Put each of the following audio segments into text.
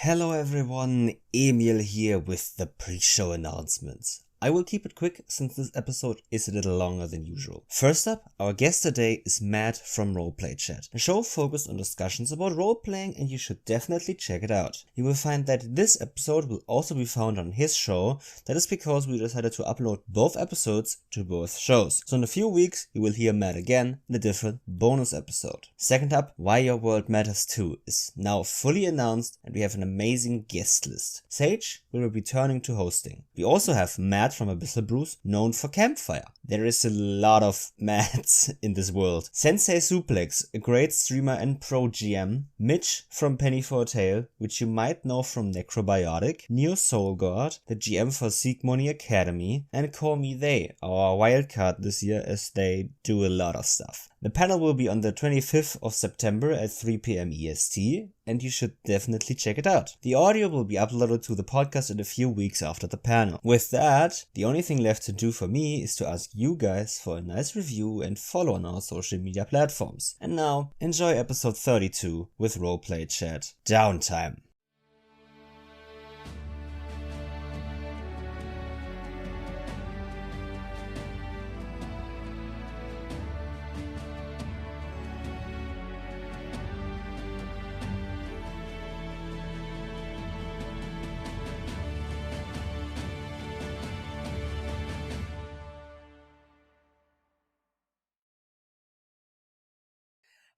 Hello everyone, Emil here with the pre-show announcements. I will keep it quick since this episode is a little longer than usual. First up, our guest today is Matt from Roleplay Chat, a show focused on discussions about role-playing, and you should definitely check it out. You will find that this episode will also be found on his show. That is because we decided to upload both episodes to both shows. So in a few weeks you will hear Matt again in a different bonus episode. Second up, Why Your World Matters Too is now fully announced and we have an amazing guest list. Sage will be returning to hosting. We also have Matt from Abyssal Brews, known for Campfire. There is a lot of Matts in this world. Sensei Suplex, a great streamer and pro GM. Mitch from Penny for a Tale, which you might know from Necrobiotic. Neo Soul God, the GM for Seek Money Academy. And Call Me They, our wildcard this year, as they do a lot of stuff. The panel will be on the 25th of September at 3 PM EST, and you should definitely check it out. The audio will be uploaded to the podcast in a few weeks after the panel. With that, the only thing left to do for me is to ask you guys for a nice review and follow on our social media platforms. And now, enjoy episode 32 with Roleplay Chat Downtime.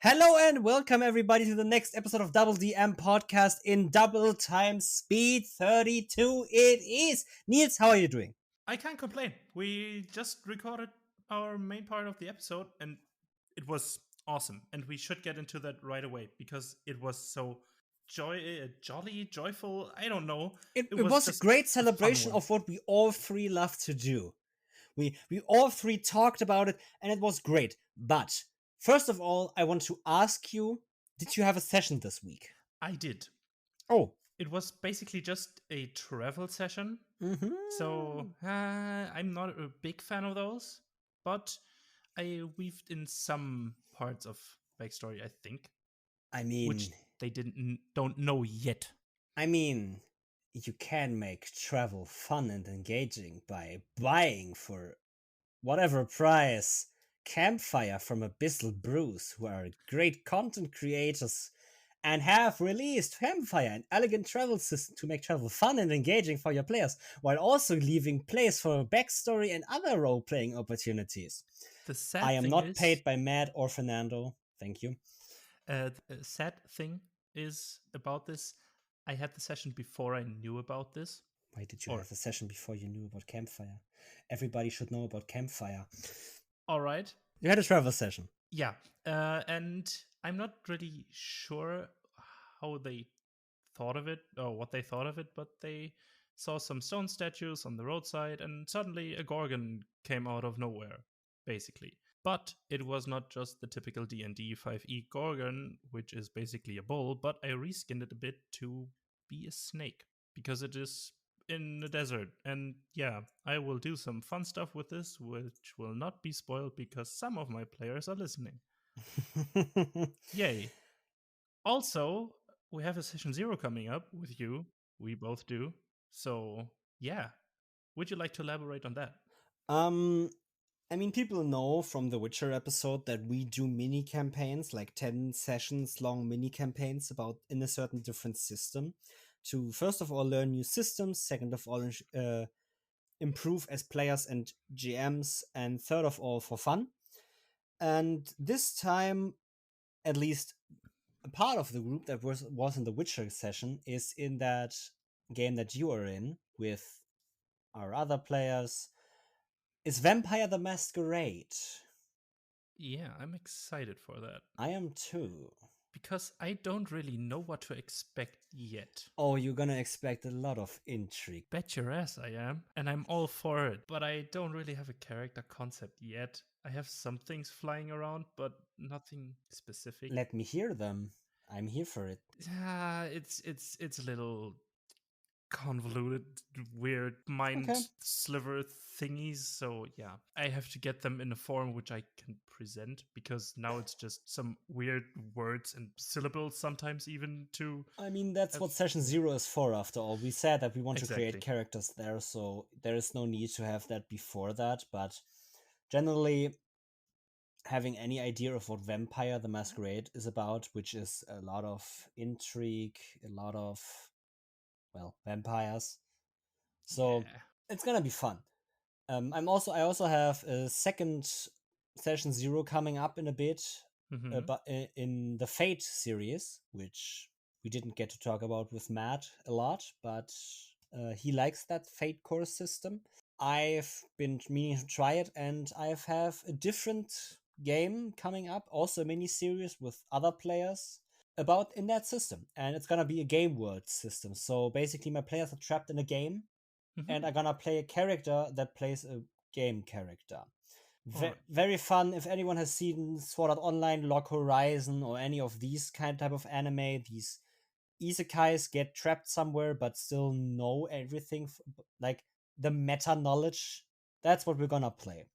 Hello and welcome everybody to the next episode of DoubleDM podcast in double time speed 32 it is. Niels, how are you doing? I can't complain. We just recorded our main part of the episode and it was awesome. And we should get into that right away because it was so jolly, joyful. I don't know. It was a great celebration of what we all three love to do. We all three talked about it and it was great. But first of all, I want to ask you, did you have a session this week? I did. Oh. It was basically just a travel session. Mm-hmm. So I'm not a big fan of those, but I weaved in some parts of backstory, I think. I mean, which they don't know yet. I mean, you can make travel fun and engaging by buying for whatever price Campfire from Abyssal Brews, who are great content creators and have released Campfire, an elegant travel system to make travel fun and engaging for your players, while also leaving place for backstory and other role-playing opportunities. I am not paid by Matt or Fernando. Thank you. The sad thing is about this, I had the session before I knew about this. Why did you have the session before you knew about Campfire? Everybody should know about Campfire. All right. You had a travel session. Yeah. And I'm not really sure how they thought of it or what they thought of it, but they saw some stone statues on the roadside and suddenly a Gorgon came out of nowhere, basically. But it was not just the typical D&D 5e Gorgon, which is basically a bull, but I reskinned it a bit to be a snake, because it is in the desert. And yeah, I will do some fun stuff with this, which will not be spoiled because some of my players are listening. Yay. Also, we have a session 0 coming up with you. We both do. So yeah, would you like to elaborate on that? I mean, people know from the Witcher episode that we do mini campaigns, like 10 sessions long mini campaigns in a certain different system to, first of all, learn new systems, second of all, improve as players and GMs, and third of all, for fun. And this time, at least a part of the group that was in the Witcher session is in that game that you are in with our other players. Is Vampire the Masquerade. Yeah, I'm excited for that. I am too. Because I don't really know what to expect yet. Oh, you're gonna expect a lot of intrigue. Bet your ass I am. And I'm all for it. But I don't really have a character concept yet. I have some things flying around, but nothing specific. Let me hear them. I'm here for it. It's a little convoluted, weird mind Okay. sliver thingies. So yeah, I have to get them in a form which I can present, because now it's just some weird words and syllables sometimes even to. I mean, that's what session 0 is for, after all. We said that we want to create Exactly. characters there, so there is no need to have that before that, but generally, having any idea of what Vampire the Masquerade is about, which is a lot of intrigue, a lot of, well, vampires. So Yeah. it's gonna be fun. I also have a second session 0 coming up in a bit, Mm-hmm. but in the Fate series, which we didn't get to talk about with Matt a lot, but he likes that Fate core system. I've been meaning to try it, and I have a different game coming up, also a mini series with other players about in that system, and it's gonna be a game world system. So basically, my players are trapped in a game, Mm-hmm. and I'm gonna play a character that plays a game character. All right. Very fun. If anyone has seen Sword Art Online, Log Horizon, or any of these type of anime, these isekais get trapped somewhere but still know everything, like the meta knowledge. That's what we're gonna play.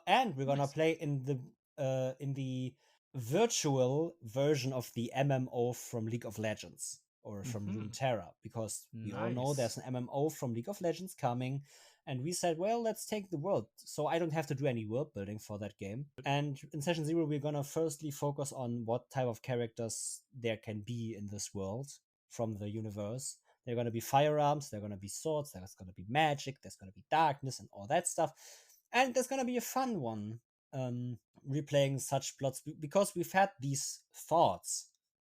And we're gonna Nice. play in the virtual version of the MMO from League of Legends or from Mm-hmm. Runeterra, because we all know Nice. there's an MMO from League of Legends coming, and we said, well, let's take the world, so I don't have to do any world building for that game. And in session 0, we're gonna firstly focus on what type of characters there can be in this world from the universe. They're gonna be firearms, they're gonna be swords, there's gonna be magic, there's gonna be darkness and all that stuff. And there's gonna be a fun one, replaying such plots, because we've had these thoughts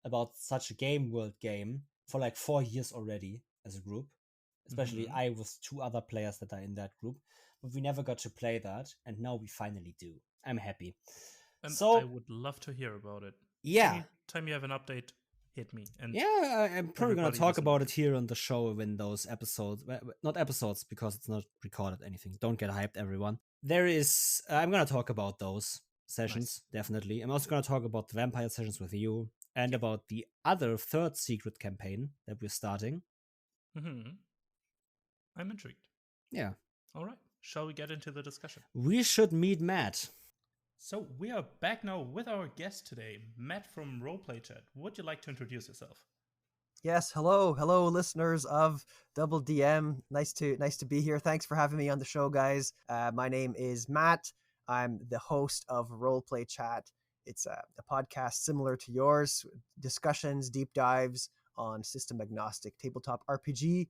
about such a game world game for like 4 years already as a group, especially Mm-hmm. I with 2 other players that are in that group, but we never got to play that, and now we finally do. I'm happy. And I So would love to hear about it. yeah, Anytime you have an update, hit me. And I'm probably gonna everybody talk listening. about it here on the show when those episodes, not episodes because it's not recorded anything. Don't get hyped, everyone. There is, I'm gonna talk about those sessions, Nice. definitely. I'm also gonna talk about the vampire sessions with you, and Yep. about the other third secret campaign that we're starting. Mm-hmm. I'm intrigued. Yeah, All right. Shall we get into the discussion? we should meet Matt. So we are back now with our guest today, Matt from Roleplay Chat. Would you like to introduce yourself? Yes, hello, listeners of DoubleDM. Nice to be here. Thanks for having me on the show, guys. My name is Matt. I'm the host of Roleplay Chat. It's a podcast similar to yours, discussions, deep dives on system agnostic tabletop RPG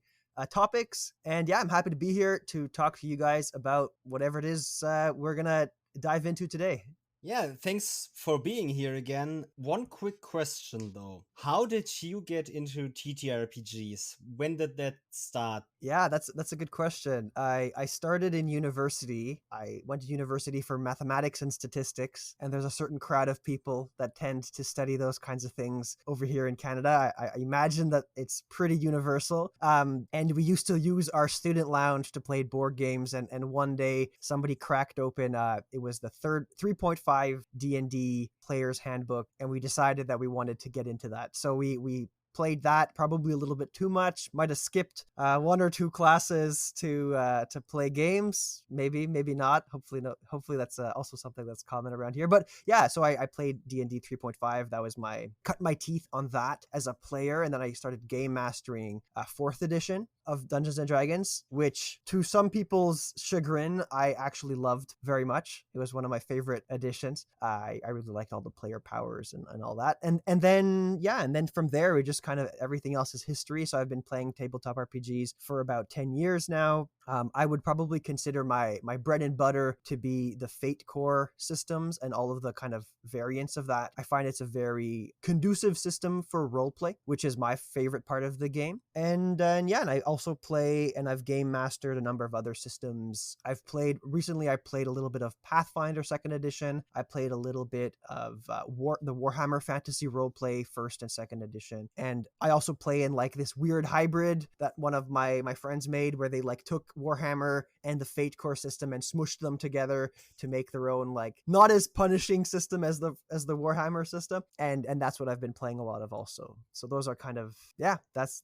topics. And yeah, I'm happy to be here to talk to you guys about whatever it is we're gonna dive into today. Yeah, thanks for being here again. One quick question though. How did you get into TTRPGs? When did that start? Yeah, that's a good question. I started in university. I went to university for mathematics and statistics, and there's a certain crowd of people that tend to study those kinds of things over here in Canada. I imagine that it's pretty universal. And we used to use our student lounge to play board games, and one day somebody cracked open it was the third 3.5 D&D player's handbook, and we decided that we wanted to get into that. So we played that probably a little bit too much. Might have skipped 1 or 2 classes to play games. Maybe not. Hopefully no. Hopefully that's also something that's common around here. But yeah, so I played D&D 3.5. That was cut my teeth on that as a player, and then I started game mastering 4th edition of Dungeons and Dragons, which to some people's chagrin, I actually loved very much. It was one of my favorite editions. I really liked all the player powers and all that. And then from there, we just kind of everything else is history. So I've been playing tabletop RPGs for about 10 years now. I would probably consider my bread and butter to be the Fate core systems and all of the kind of variants of that. I find it's a very conducive system for roleplay, which is my favorite part of the game. And I also play and I've game mastered a number of other systems. I played a little bit of Pathfinder 2nd edition. I played a little bit of the Warhammer Fantasy Roleplay 1st and 2nd edition. And I also play in like this weird hybrid that one of my friends made, where they like took Warhammer and the Fate core system and smushed them together to make their own like not as punishing system as the Warhammer system. And that's what I've been playing a lot of also. So those are kind of, yeah, that's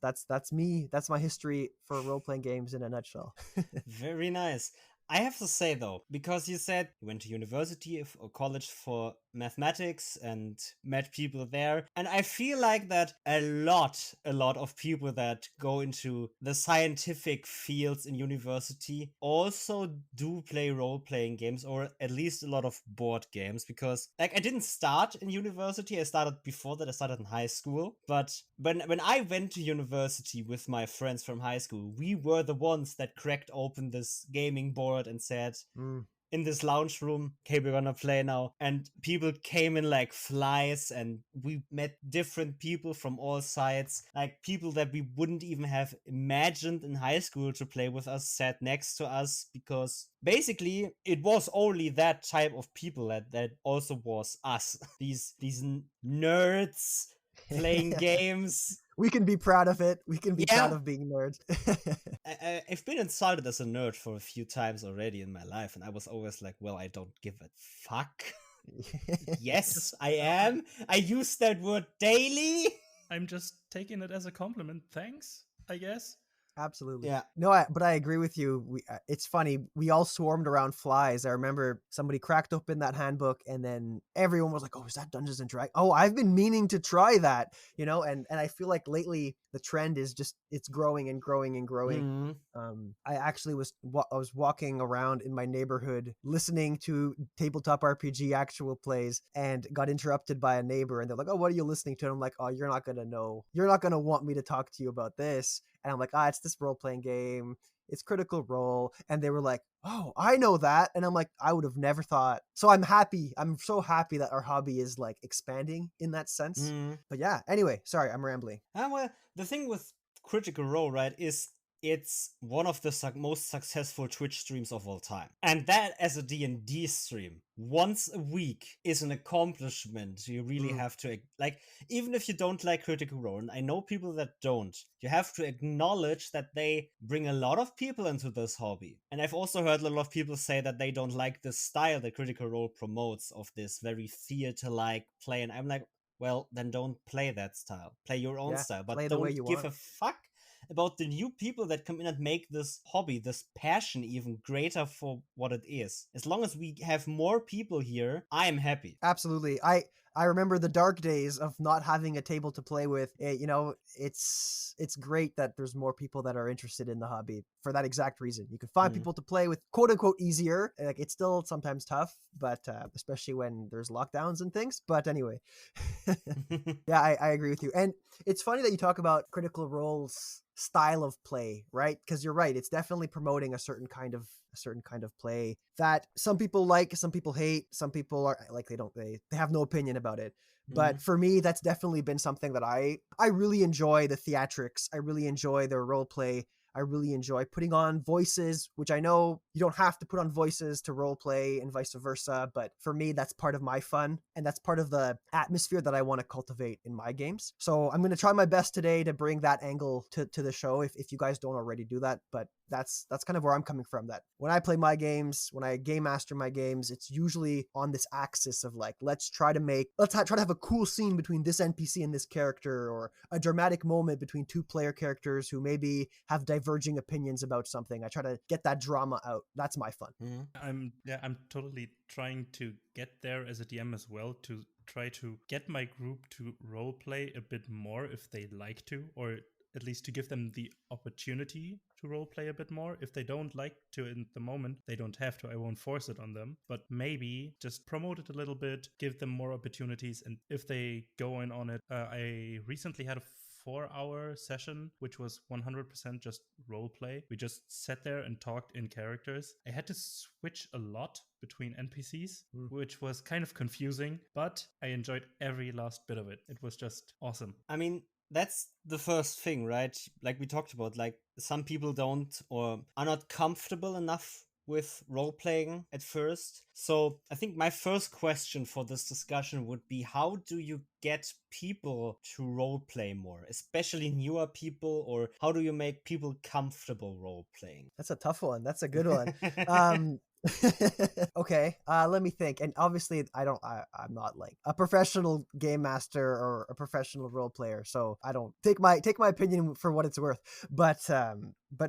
me. That's my history history for role-playing games in a nutshell. Very nice. I have to say though, because you said you went to university or college for mathematics and met people there, and I feel like that a lot of people that go into the scientific fields in university also do play role-playing games, or at least a lot of board games, because like I didn't start in university, I started before that, I started in high school, but when I went to university with my friends from high school, we were the ones that cracked open this gaming board and said, in this lounge room, okay, we're gonna play now. And people came in like flies, and we met different people from all sides, like people that we wouldn't even have imagined in high school to play with us sat next to us, because basically it was only that type of people that also was us. these nerds playing games. We can be proud of it. We can be proud Yeah. of being nerds. I've been insulted as a nerd for a few times already in my life, and I was always like, well, I don't give a fuck. Yes, I am. I use that word daily. I'm just taking it as a compliment. Thanks, I guess. Absolutely. Yeah. No, but I agree with you. It's funny. We all swarmed around flies. I remember somebody cracked open that handbook, and then everyone was like, "Oh, is that Dungeons and Dragons? Oh, I've been meaning to try that." And I feel like lately the trend is just it's growing and growing and growing. I actually I was walking around in my neighborhood listening to tabletop RPG actual plays, and got interrupted by a neighbor, and they're like, "Oh, what are you listening to?" And I'm like, "Oh, you're not gonna know. You're not gonna want me to talk to you about this." And I'm like, it's this role-playing game. It's Critical Role. And they were like, oh, I know that. And I'm like, I would have never thought. So I'm happy. I'm so happy that our hobby is like expanding in that sense. But yeah, anyway, sorry, I'm rambling. Well, the thing with Critical Role, right, is it's one of the most successful Twitch streams of all time. And that as a D&D stream, once a week, is an accomplishment. You really have to, like, even if you don't like Critical Role, and I know people that don't, you have to acknowledge that they bring a lot of people into this hobby. And I've also heard a lot of people say that they don't like the style that Critical Role promotes, of this very theater-like play. And I'm like, well, then don't play that style. Play your own style, but don't give a fuck about the new people that come in and make this hobby, this passion, even greater for what it is. As long as we have more people here, I am happy. Absolutely. I remember the dark days of not having a table to play with. It's great that there's more people that are interested in the hobby for that exact reason. You can find people to play with, quote unquote, easier. Like, it's still sometimes tough, but especially when there's lockdowns and things. But anyway, yeah, I agree with you. And it's funny that you talk about Critical Role's style of play, right? Because you're right. It's definitely promoting a certain kind of play that some people like, some people hate, some people are like, they have no opinion about it. But for me, that's definitely been something that I really enjoy the theatrics. I really enjoy the role play. I really enjoy putting on voices, which I know you don't have to put on voices to role play and vice versa. But for me, that's part of my fun. And that's part of the atmosphere that I want to cultivate in my games. So I'm going to try my best today to bring that angle to the show if you guys don't already do that. But that's kind of where I'm coming from, that when I play my games, when I game master my games, it's usually on this axis of like, let's try to have a cool scene between this NPC and this character, or a dramatic moment between two player characters who maybe have diverging opinions about something. I try to get that drama out. That's my fun. I'm totally trying to get there as a DM as well, to try to get my group to role play a bit more if they like to, or at least to give them the opportunity to role play a bit more. If they don't like to in the moment, they don't have to. I won't force it on them, but maybe just promote it a little bit, give them more opportunities. And if they go in on it, I recently had a 4-hour session, which was 100% just role play. We just sat there and talked in characters. I had to switch a lot between NPCs, which was kind of confusing, but I enjoyed every last bit of it. It was just awesome. I mean, that's the first thing, right? Like we talked about, like some people don't or are not comfortable enough with role playing at first. So I think my first question for this discussion would be, how do you get people to role play more, especially newer people, or how do you make people comfortable role playing? That's a tough one. That's a good one. Okay, let me think. And obviously, I'm not like a professional game master or a professional role player, so I don't take my opinion for what it's worth. But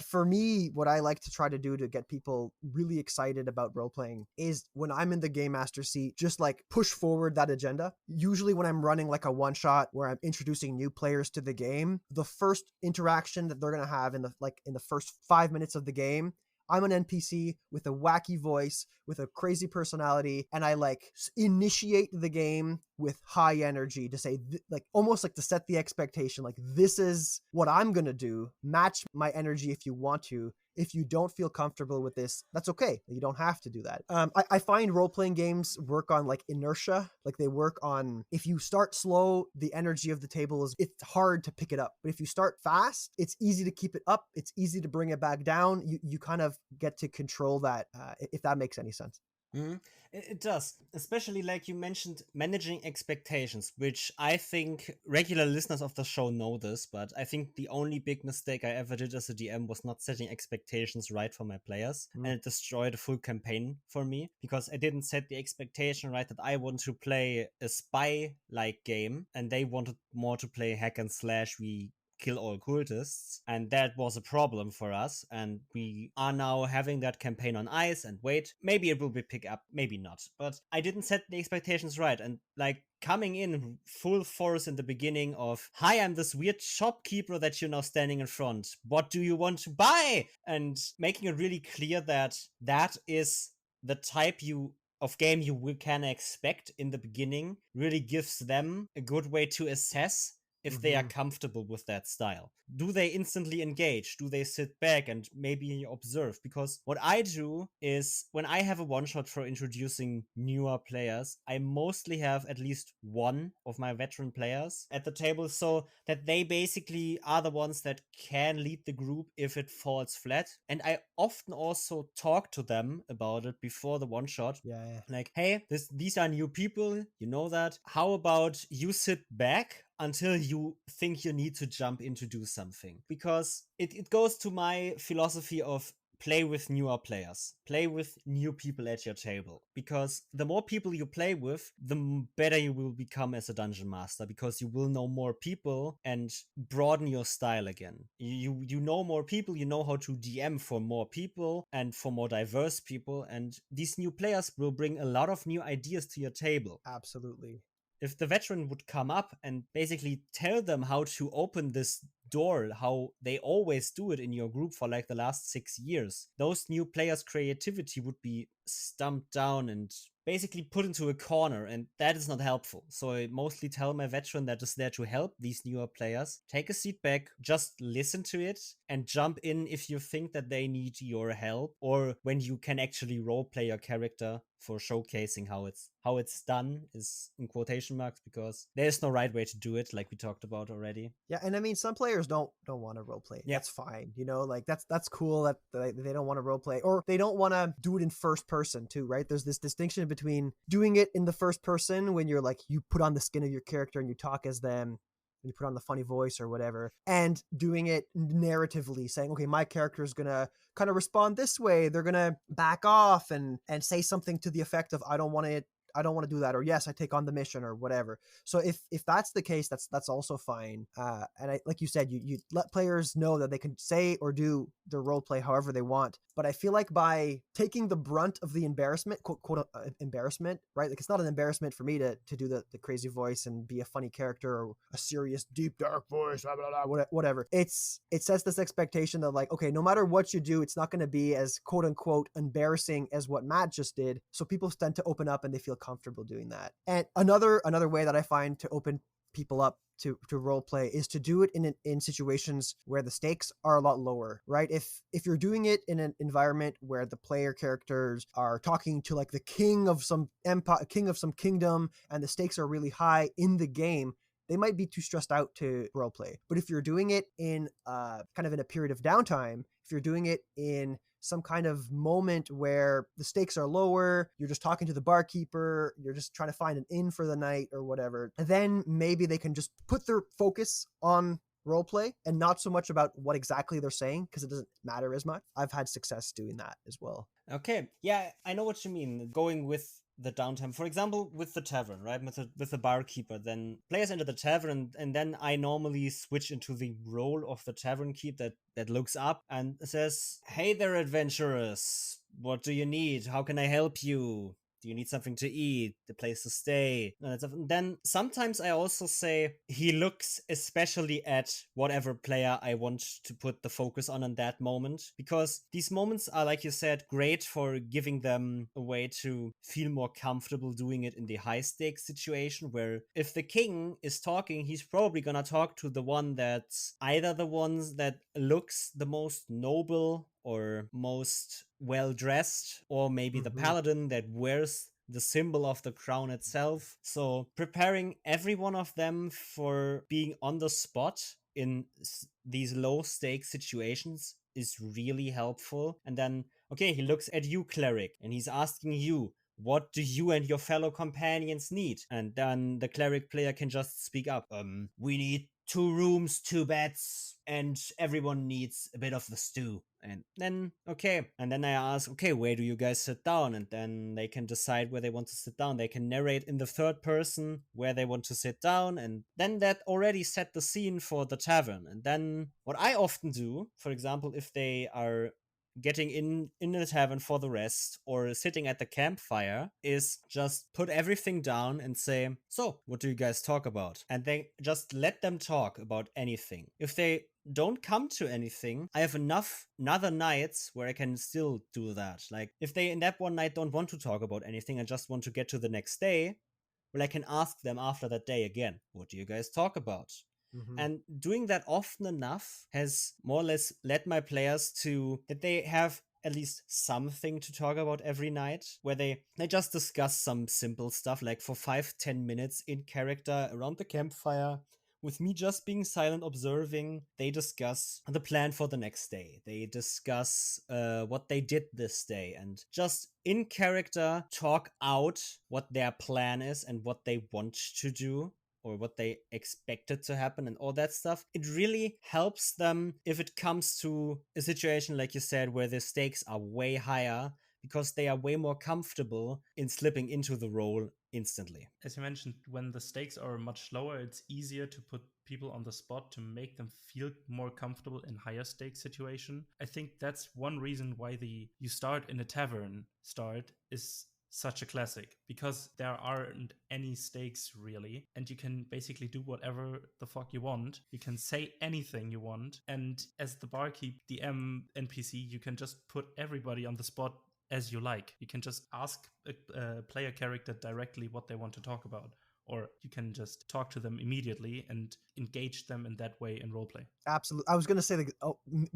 for me, what I like to try to do to get people really excited about role playing is when I'm in the game master seat, just like push forward that agenda. Usually, when I'm running like a one shot where I'm introducing new players to the game, the first interaction that they're gonna have in the first 5 minutes of the game, I'm an NPC with a wacky voice, with a crazy personality, and I like initiate the game with high energy to say, like, almost like to set the expectation, like, this is what I'm gonna do. Match my energy if you want to. If you don't feel comfortable with this, that's okay. You don't have to do that. I find role playing games work on like inertia. Like they work on, if you start slow, the energy of the table it's hard to pick it up. But if you start fast, it's easy to keep it up. It's easy to bring it back down. You kind of get to control that, if that makes any sense. Mhm. It does, especially like you mentioned, managing expectations, which I think regular listeners of the show know this, but I think the only big mistake I ever did as a DM was not setting expectations right for my players, and it destroyed a full campaign for me because I didn't set the expectation right that I want to play a spy-like game, and they wanted more to play hack and slash. We kill all cultists, and that was a problem for us, and we are now having that campaign on ice, and wait, maybe it will be pick up, maybe not, but I didn't set the expectations right, and like coming in full force in the beginning of, hi, I'm this weird shopkeeper that you're now standing in front, what do you want to buy, and making it really clear that that is the type of game you can expect in the beginning really gives them a good way to assess if they are comfortable with that style. Do they instantly engage? Do they sit back and maybe observe? Because what I do is when I have a one shot for introducing newer players, I mostly have at least one of my veteran players at the table so that they basically are the ones that can lead the group if it falls flat. And I often also talk to them about it before the one shot. Yeah. Like, hey, these are new people, you know that. How about you sit back until you think you need to jump in to do something? Because it goes to my philosophy of play with newer players, play with new people at your table, because the more people you play with, the better you will become as a dungeon master, because you will know more people and broaden your style again. You know more people, you know how to DM for more people and for more diverse people, and these new players will bring a lot of new ideas to your table. Absolutely. If the veteran would come up and basically tell them how to open this door, how they always do it in your group for like the last 6 years, those new players' creativity would be stumped down and basically put into a corner, and that is not helpful. So I mostly tell my veteran that is there to help these newer players, take a seat back, just listen to it, and jump in if you think that they need your help, or when you can actually roleplay your character for showcasing how it's done, is in quotation marks, because there's no right way to do it, like we talked about already. Yeah, and I mean, some players don't want to role play. Yeah. That's fine, like that's cool that they don't want to role play, or they don't want to do it in first person too, right? There's this distinction between doing it in the first person when you're like, you put on the skin of your character and you talk as them, and you put on the funny voice or whatever, and doing it narratively, saying, okay, my character is gonna kind of respond this way, they're gonna back off and say something to the effect of, I don't want to do that, or yes, I take on the mission, or whatever. So if that's the case, that's also fine. And I, like you said, you let players know that they can say or do their role play however they want. But I feel like by taking the brunt of the embarrassment, quote embarrassment, right? Like, it's not an embarrassment for me to do the crazy voice and be a funny character, or a serious, deep, dark voice, blah, blah, blah, whatever. It sets this expectation that, like, okay, no matter what you do, it's not going to be as quote unquote embarrassing as what Matt just did. So people tend to open up and they feel comfortable doing that. And another way that I find to open people up to role play is to do it in situations where the stakes are a lot lower, right? If you're doing it in an environment where the player characters are talking to like the king of some empire, king of some kingdom, and the stakes are really high in the game, they might be too stressed out to role play. But if you're doing it in kind of in a period of downtime, if you're doing it in some kind of moment where the stakes are lower, you're just talking to the barkeeper, you're just trying to find an inn for the night or whatever, then maybe they can just put their focus on roleplay and not so much about what exactly they're saying because it doesn't matter as much. I've had success doing that as well. Okay, yeah, I know what you mean. Going with the downtime, for example, with the tavern, right? With the barkeeper, then players enter the tavern, and then I normally switch into the role of the tavern keep that looks up and says, "Hey there, adventurers! What do you need? How can I help you? Do you need something to eat? The place to stay?" And then sometimes I also say he looks especially at whatever player I want to put the focus on in that moment. Because these moments are, like you said, great for giving them a way to feel more comfortable doing it in the high stakes situation where if the king is talking, he's probably gonna talk to the one that's either the ones that looks the most noble or most well dressed, or maybe the paladin that wears the symbol of the crown itself. So preparing every one of them for being on the spot in these low stakes situations is really helpful. And then, okay, he looks at you, cleric, and he's asking you, what do you and your fellow companions need? And then the cleric player can just speak up. We need 2 rooms, 2 beds, and everyone needs a bit of the stew. And then, okay. And then I ask, okay, where do you guys sit down? And then they can decide where they want to sit down. They can narrate in the third person where they want to sit down. And then that already set the scene for the tavern. And then what I often do, for example, if they are getting in the tavern for the rest or sitting at the campfire, is just put everything down and say, so what do you guys talk about? And they just let them talk about anything. If they don't come to anything, I have enough other nights where I can still do that. Like if they in that one night don't want to talk about anything and just want to get to the next day, well, I can ask them after that day again, what do you guys talk about? And doing that often enough has more or less led my players to that they have at least something to talk about every night, where they just discuss some simple stuff like for 5-10 minutes in character around the campfire. With me just being silent, observing, they discuss the plan for the next day. They discuss what they did this day and just in character talk out what their plan is and what they want to do or what they expected to happen and all that stuff. It really helps them if it comes to a situation, like you said, where the stakes are way higher because they are way more comfortable in slipping into the role instantly. As you mentioned, when the stakes are much lower, it's easier to put people on the spot to make them feel more comfortable in higher stakes situation. I think that's one reason why the you start in a tavern start is such a classic, because there aren't any stakes really, and you can basically do whatever the fuck you want. You can say anything you want, and as the barkeep, DM, NPC, you can just put everybody on the spot as you like. You can just ask a player character directly what they want to talk about, or you can just talk to them immediately and engage them in that way in roleplay. Absolutely. I was going to say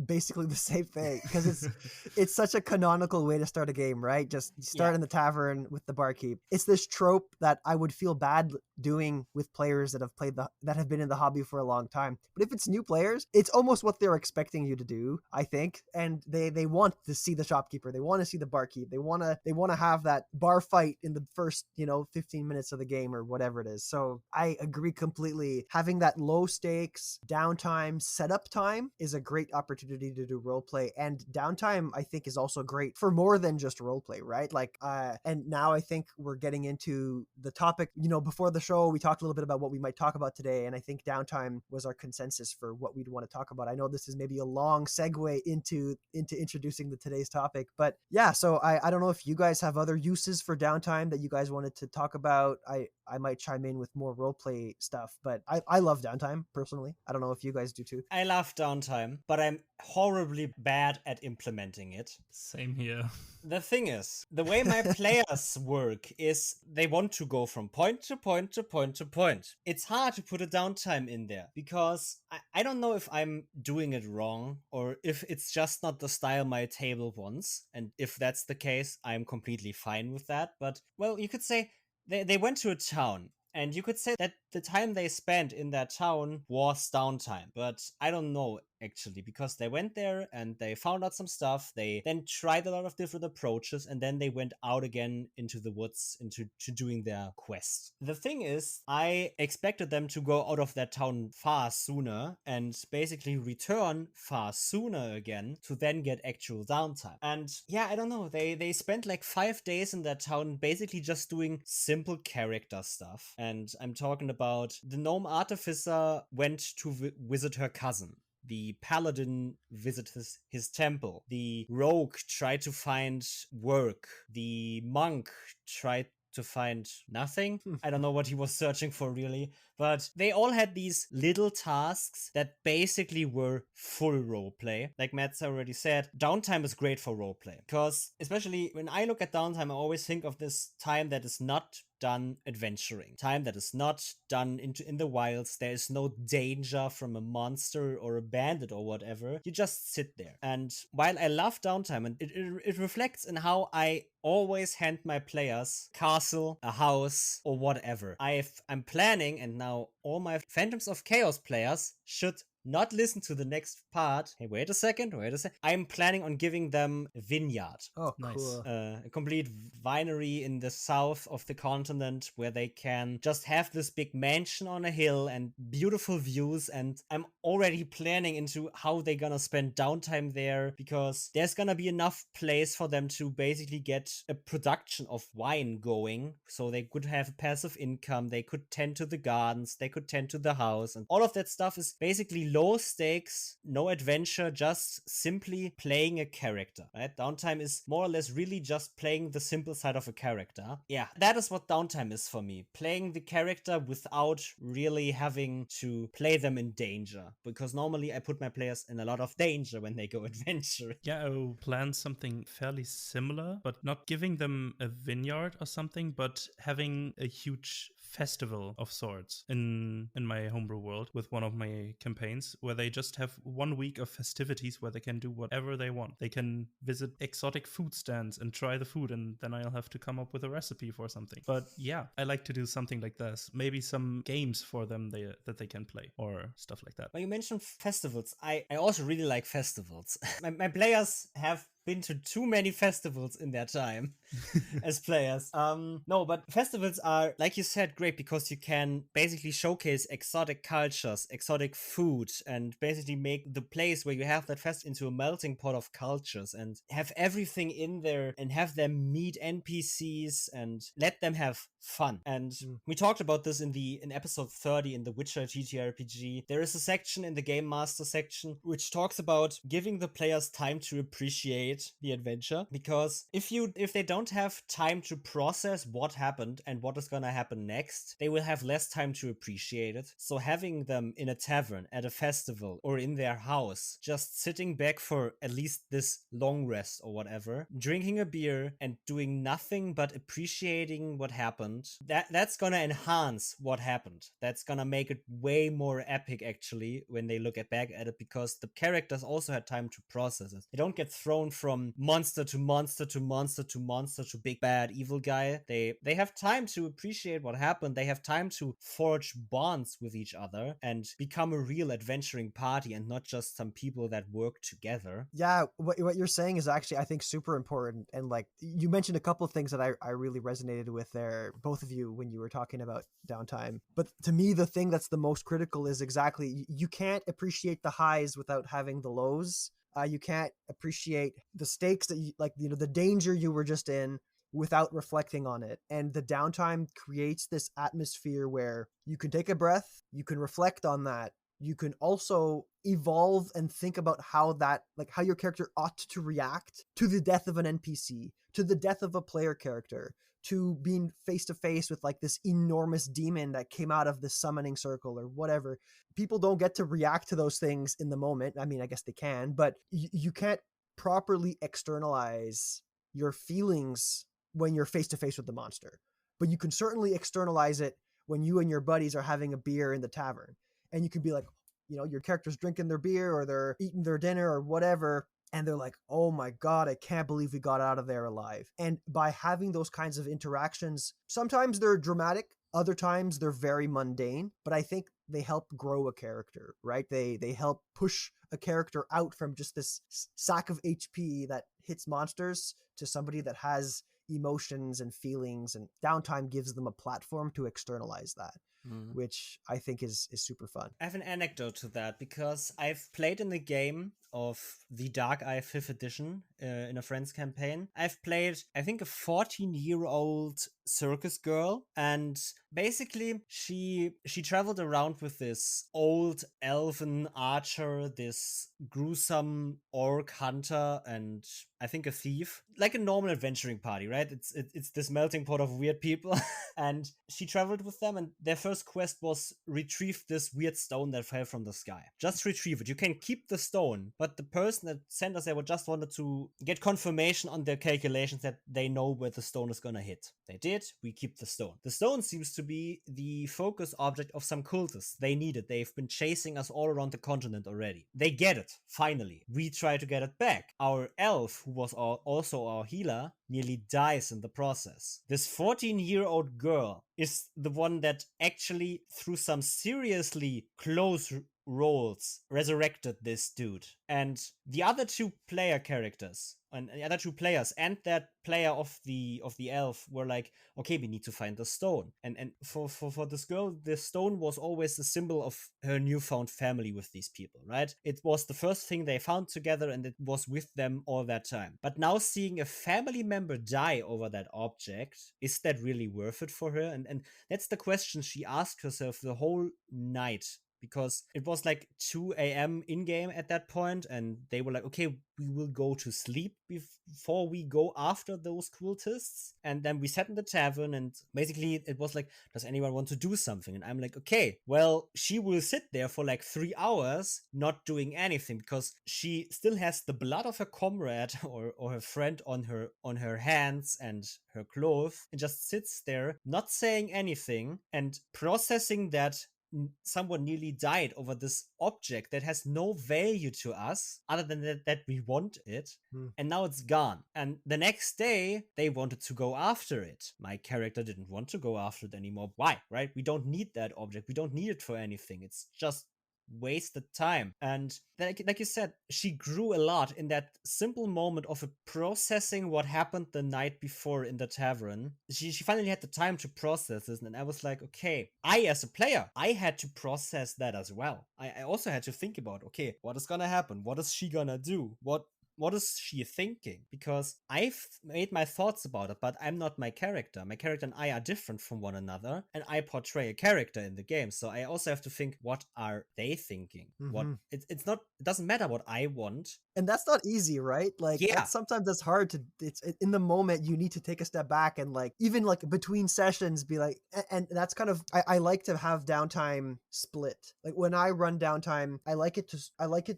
basically the same thing because it's such a canonical way to start a game, right? Just start in the tavern with the barkeep. It's this trope that I would feel bad doing with players that have been in the hobby for a long time. But if it's new players, it's almost what they're expecting you to do, I think. And they want to see the shopkeeper. They want to see the barkeep. They want to have that bar fight in the first, 15 minutes of the game or whatever it is. So I agree completely. Having that low stakes downtime setup time is a great opportunity to do roleplay, and downtime I think is also great for more than just roleplay, right? And now I think we're getting into the topic. Before the show we talked a little bit about what we might talk about today, and I think downtime was our consensus for what we'd want to talk about. I know this is maybe a long segue into introducing today's topic, but yeah, so I don't know if you guys have other uses for downtime that you guys wanted to talk about. I might chime in with more roleplay stuff, but I love downtime personally. I don't know if you guys do too. I love downtime, but I'm horribly bad at implementing it. Same here. The thing is, the way my players work is they want to go from point to point to point to point. It's hard to put a downtime in there because I don't know if I'm doing it wrong or if it's just not the style my table wants. And if that's the case, I'm completely fine with that. But, well, you could say they went to a town. And you could say that the time they spent in that town was downtime. But I don't know actually, because they went there and they found out some stuff. They then tried a lot of different approaches, and then they went out again into the woods into to doing their quest. The thing is, I expected them to go out of that town far sooner and basically return far sooner again to then get actual downtime. And yeah, I don't know. They spent like 5 days in that town basically just doing simple character stuff. And I'm talking about the gnome artificer went to visit her cousin. The paladin visited his temple. The rogue tried to find work. The monk tried to find nothing. I don't know what he was searching for really, but they all had these little tasks that basically were full roleplay. Like Matt's already said, downtime is great for roleplay because especially when I look at downtime, I always think of this time that is not done adventuring, time that is not done in the wilds. There is no danger from a monster or a bandit or whatever. You just sit there. And while I love downtime, and it reflects in how I always hand my players castle, a house, or whatever. I'm planning, and now all my Phantoms of Chaos players should not listen to the next part. Hey, wait a second. I'm planning on giving them a vineyard. Oh, Nice. cool. A complete winery in the south of the continent where they can just have this big mansion on a hill and beautiful views. And I'm already planning into how they're gonna spend downtime there, because there's gonna be enough place for them to basically get a production of wine going, so they could have a passive income. They could tend to the gardens, they could tend to the house, and all of that stuff is basically low stakes, no adventure, just simply playing a character, right? Downtime is more or less really just playing the simple side of a character. Yeah, that is what downtime is for me. Playing the character without really having to play them in danger, because normally I put my players in a lot of danger when they go adventuring. Yeah, I'll plan something fairly similar, but not giving them a vineyard or something, but having a huge festival of sorts in my homebrew world with one of my campaigns, where they just have 1 week of festivities where they can do whatever they want. They can visit exotic food stands and try the food, and then I'll have to come up with a recipe for something. But yeah, I like to do something like this. Maybe some games for them that they can play or stuff like that. Well, you mentioned festivals. I also really like festivals. my players have been to too many festivals in their time as players. No, but festivals are, like you said, great because you can basically showcase exotic cultures, exotic food, and basically make the place where you have that fest into a melting pot of cultures and have everything in there and have them meet NPCs and let them have fun. And we talked about this in episode 30 in the Witcher TTRPG. There is a section in the Game Master section which talks about giving the players time to appreciate the adventure, because if they don't have time to process what happened and what is gonna happen next, they will have less time to appreciate it. So having them in a tavern, at a festival, or in their house, just sitting back for at least this long rest or whatever, drinking a beer and doing nothing but appreciating what happened, that's gonna enhance what happened. That's gonna make it way more epic actually when they look back at it, because the characters also had time to process it. They don't get thrown from monster to monster to monster to monster to big bad evil guy. They have time to appreciate what happened. They have time to forge bonds with each other and become a real adventuring party and not just some people that work together. Yeah, what you're saying is actually, I think, super important. And like you mentioned a couple of things that I really resonated with there, both of you, when you were talking about downtime. But to me, the thing that's the most critical is exactly, you can't appreciate the highs without having the lows. You can't appreciate the stakes that the danger you were just in without reflecting on it. And the downtime creates this atmosphere where you can take a breath, you can reflect on that. You can also evolve and think about how your character ought to react to the death of an NPC, to the death of a player character, to being face to face with like this enormous demon that came out of the summoning circle or whatever. People don't get to react to those things in the moment. I mean, I guess they can, but you can't properly externalize your feelings when you're face to face with the monster. But you can certainly externalize it when you and your buddies are having a beer in the tavern. And you can be like, your character's drinking their beer or they're eating their dinner or whatever. And they're like, oh my God, I can't believe we got out of there alive. And by having those kinds of interactions, sometimes they're dramatic. Other times they're very mundane, but I think they help grow a character, right? They help push a character out from just this sack of HP that hits monsters to somebody that has emotions and feelings, and Downtime gives them a platform to externalize that, which I think is super fun. I have an anecdote to that because I've played in the game of the Dark Eye 5th edition in a friend's campaign. I've played, I think, a 14-year-old circus girl, and basically she traveled around with this old elven archer, this gruesome orc hunter, and I think a thief, like a normal adventuring party, right? It's this melting pot of weird people. And she traveled with them, and their first quest was retrieve this weird stone that fell from the sky. Just retrieve it. You can keep the stone, but the person that sent us there just wanted to get confirmation on their calculations that they know where the stone is gonna hit. They did. We keep the stone. The stone seems to be the focus object of some cultists. They need it. They've been chasing us all around the continent already. They get it, finally. We try to get it back. Our elf, who was also our healer, nearly dies in the process. This 14-year-old girl is the one that actually, through some seriously close rolls, resurrected this dude. And the other two player characters and the other two players and that player of the elf were like, okay, we need to find the stone. And for this girl, the stone was always a symbol of her newfound family with these people, right? It was the first thing they found together, and it was with them all that time. But now seeing a family member die over that object, is that really worth it for her? And that's the question she asked herself the whole night, because it was like 2 a.m. in game at that point, and they were like, okay, we will go to sleep before we go after those cultists. And then we sat in the tavern, and basically it was like, does anyone want to do something? And I'm like, okay, well, she will sit there for like 3 hours not doing anything, because she still has the blood of her comrade or her friend on her hands and her clothes, and just sits there not saying anything and processing that someone nearly died over this object that has no value to us other than that we want it, and now it's gone. And the next day they wanted to go after it. My character didn't want to go after it anymore. Why? Right? We don't need that object. We don't need it for anything. It's just wasted time. And like you said, she grew a lot in that simple moment of processing what happened the night before in the tavern. She finally had the time to process this, and I was like, okay, I as a player, I had to process that as well. I also had to think about, okay, what is gonna happen? What is she gonna do? What is she thinking? Because I've made my thoughts about it, but I'm not my character. My character and I are different from one another, and I portray a character in the game. So I also have to think, what are they thinking? It doesn't matter what I want. And that's not easy, right? Like, yeah, sometimes that's hard to, it's in the moment you need to take a step back and like, even like between sessions be like, and that's kind of, I like to have downtime split. Like when I run downtime, I like it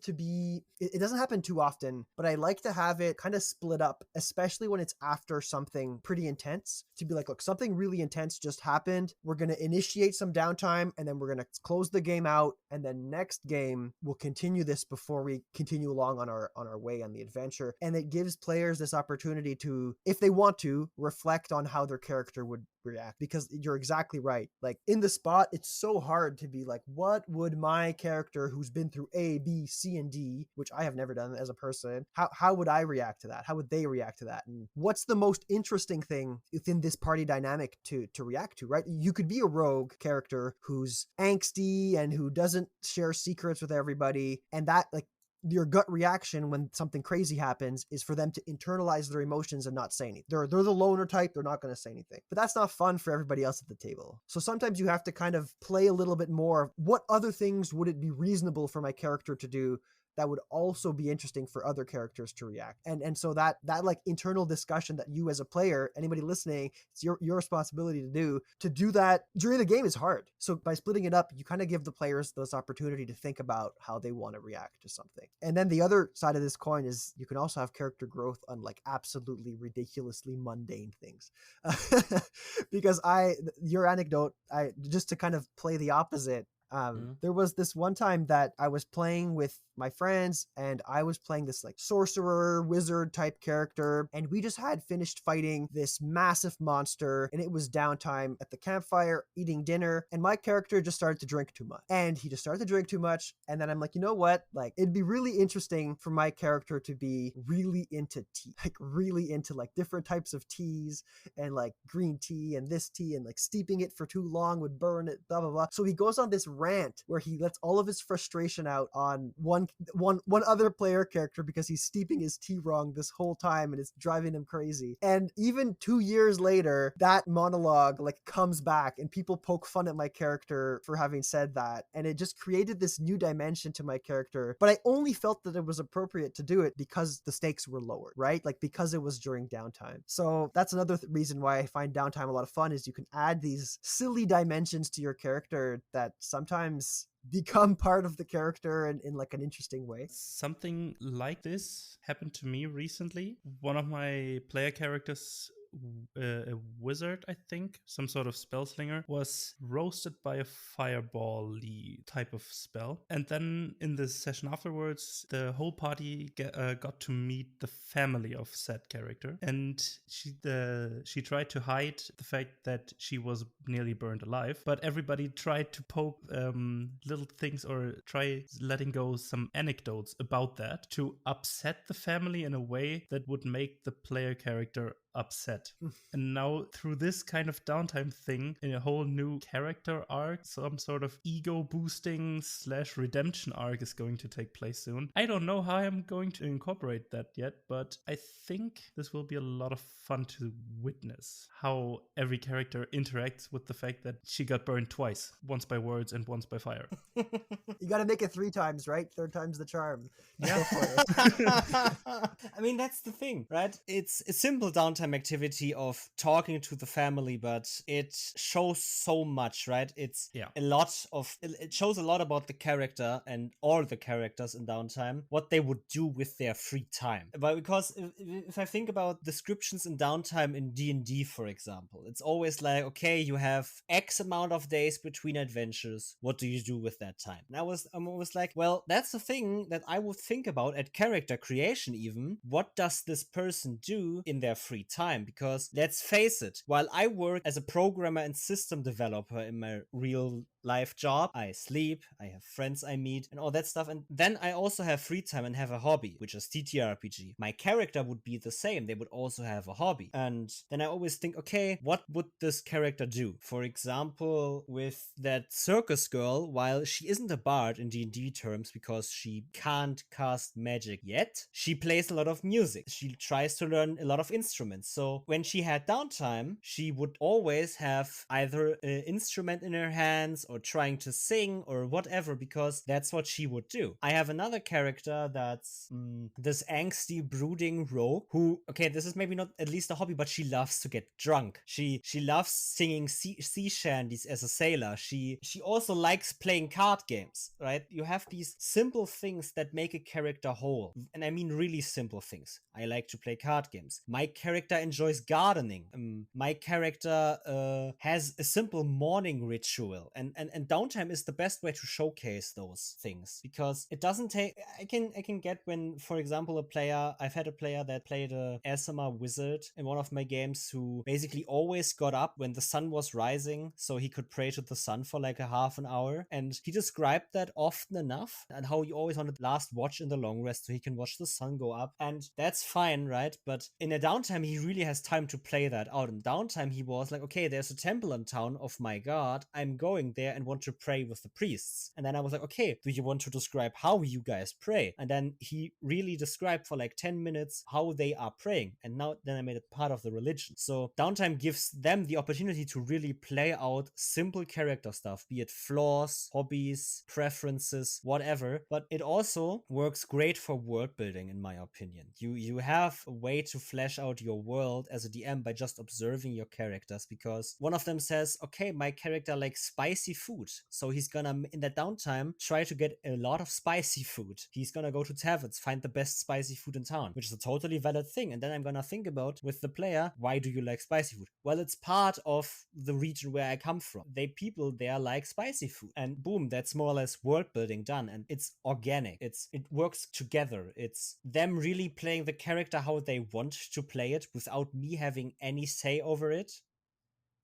to be, it doesn't happen too often, but I like to have it kind of split up, especially when it's after something pretty intense, to be like, look, something really intense just happened. We're going to initiate some downtime, and then we're going to close the game out. And then next game, we'll continue this before we continue along on our way on the adventure. And it gives players this opportunity to, if they want to, reflect on how their character would react, because you're exactly right. Like in the spot, it's so hard to be like, what would my character who's been through A, B, C, and D, which I have never done as a person, how would I react to that? How would they react to that? And what's the most interesting thing within this party dynamic to react to, right? You could be a rogue character who's angsty and who doesn't share secrets with everybody, and that, like, your gut reaction when something crazy happens is for them to internalize their emotions and not say anything. They're the loner type. They're not going to say anything. But that's not fun for everybody else at the table. So sometimes you have to kind of play a little bit more. What other things would it be reasonable for my character to do that would also be interesting for other characters to react? And so that like internal discussion that you as a player, anybody listening, it's your responsibility to do that during the game is hard. So by splitting it up, you kind of give the players this opportunity to think about how they want to react to something. And then the other side of this coin is you can also have character growth on like absolutely ridiculously mundane things. Because your anecdote, just to kind of play the opposite, There was this one time that I was playing with my friends, and I was playing this like sorcerer wizard type character, and we just had finished fighting this massive monster, and it was downtime at the campfire eating dinner, and my character just started to drink too much, and he just started to drink too much. And then I'm like, you know what, like it'd be really interesting for my character to be really into tea, like really into like different types of teas, and like green tea and this tea, and like steeping it for too long would burn it, blah blah blah. So he goes on this rant where he lets all of his frustration out on one other player character because he's steeping his tea wrong this whole time, and it's driving him crazy. And even 2 years later, that monologue like comes back, and people poke fun at my character for having said that, and it just created this new dimension to my character. But I only felt that it was appropriate to do it because the stakes were lowered, right? Like because it was during downtime. So that's another reason why I find downtime a lot of fun, is you can add these silly dimensions to your character that sometimes become part of the character in like an interesting way. Something like this happened to me recently. One of my player characters, a wizard, I think, some sort of spell slinger, was roasted by a fireball-y type of spell. And then in the session afterwards, the whole party got to meet the family of said character. And she tried to hide the fact that she was nearly burned alive, but everybody tried to poke little things or try letting go some anecdotes about that to upset the family in a way that would make the player character upset. And now through this kind of downtime thing, in a whole new character arc, some sort of ego boosting / redemption arc is going to take place soon. I don't know how I'm going to incorporate that yet, but I think this will be a lot of fun to witness how every character interacts with the fact that she got burned twice, once by words and once by fire. You got to make it 3 times, right? 3rd time's the charm. Yeah. I mean, that's the thing, right? It's a simple downtime activity of talking to the family, but it shows so much, right? It's a lot of, it shows a lot about the character and all the characters in downtime, what they would do with their free time. But because if I think about descriptions in downtime in D&D, for example, it's always like, okay, you have X amount of days between adventures. What do you do with that time? And I'm always like, well, that's the thing that I would think about at character creation even. What does this person do in their free time? Because let's face it, while I work as a programmer and system developer in my real life job, I sleep, I have friends I meet, and all that stuff. And then I also have free time and have a hobby, which is TTRPG. My character would be the same. They would also have a hobby. And then I always think, okay, what would this character do? For example, with that circus girl, while she isn't a bard in D&D terms because she can't cast magic yet, she plays a lot of music. She tries to learn a lot of instruments. So when she had downtime, she would always have either an instrument in her hands or trying to sing or whatever, because that's what she would do. I have another character that's this angsty, brooding rogue who, okay, this is maybe not at least a hobby, but she loves to get drunk. She loves singing sea shanties as a sailor. She also likes playing card games, right? You have these simple things that make a character whole. And I mean really simple things. I like to play card games. My character enjoys gardening. My character has a simple morning ritual. And downtime is the best way to showcase those things, because it doesn't take, I can get when, for example, I've had a player that played a ASMR wizard in one of my games who basically always got up when the sun was rising so he could pray to the sun for like a half an hour. And he described that often enough, and how he always wanted the last watch in the long rest so he can watch the sun go up. And that's fine, right? But in a downtime, he really has time to play that out. In downtime, he was like, okay, there's a temple in town of my god. I'm going there and want to pray with the priests. And then I was like, okay, do you want to describe how you guys pray? And then he really described for like 10 minutes how they are praying. And then I made it part of the religion. So downtime gives them the opportunity to really play out simple character stuff, be it flaws, hobbies, preferences, whatever. But it also works great for world building, in my opinion. You have a way to flesh out your world as a DM by just observing your characters, because one of them says, okay, my character likes spicy food. So he's gonna, in that downtime, try to get a lot of spicy food. He's gonna go to taverns, find the best spicy food in town, which is a totally valid thing. And then I'm gonna think about with the player, why do you like spicy food? Well, it's part of the region where I come from. People there like spicy food. And boom, that's more or less world building done. And it's organic. It works together. It's them really playing the character how they want to play it without me having any say over it.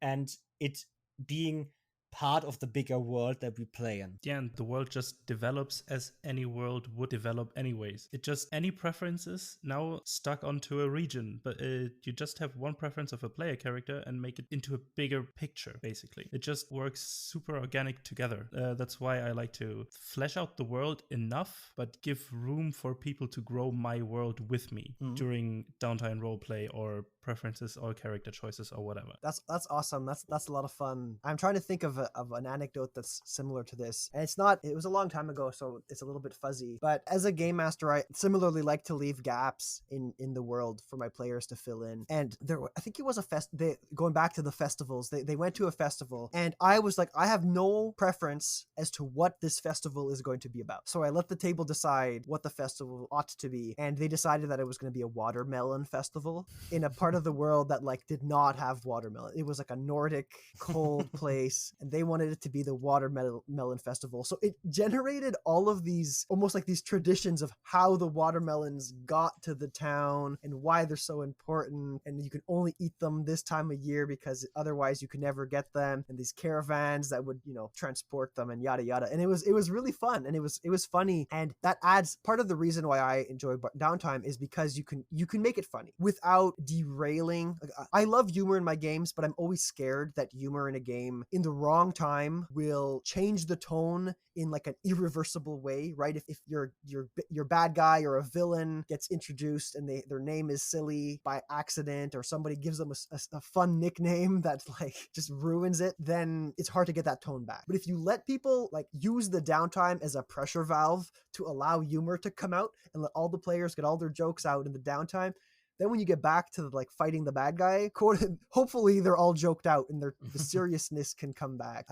And it being part of the bigger world that we play in. Yeah, and the world just develops as any world would develop anyways. It just, any preferences now stuck onto a region, but you just have one preference of a player character and make it into a bigger picture, basically. It just works super organic together. That's why I like to flesh out the world enough, but give room for people to grow my world with me during downtime roleplay or preferences or character choices or whatever. That's awesome. That's a lot of fun. I'm trying to think of an anecdote that's similar to this, and it was a long time ago, so it's a little bit fuzzy. But as a game master, I similarly like to leave gaps in the world for my players to fill in. And I think it was going back to the festivals. They went to a festival, and I was like, I have no preference as to what this festival is going to be about. So I let the table decide what the festival ought to be, and they decided that it was going to be a watermelon festival in a part of the world that like did not have watermelon. It was like a Nordic cold place, and they wanted it to be the watermelon festival. So it generated all of these almost like these traditions of how the watermelons got to the town and why they're so important, and you can only eat them this time of year because otherwise you could never get them, and these caravans that would, transport them and yada yada. And it was really fun, and it was funny, and that adds part of the reason why I enjoy downtime is because you can make it funny without derailing. I love humor in my games, but I'm always scared that humor in a game in the wrong time will change the tone in like an irreversible way, right? If your bad guy or a villain gets introduced and their name is silly by accident, or somebody gives them a fun nickname that like just ruins it, then it's hard to get that tone back. But if you let people like use the downtime as a pressure valve to allow humor to come out and let all the players get all their jokes out in the downtime, then when you get back to like fighting the bad guy, hopefully they're all joked out and the seriousness can come back.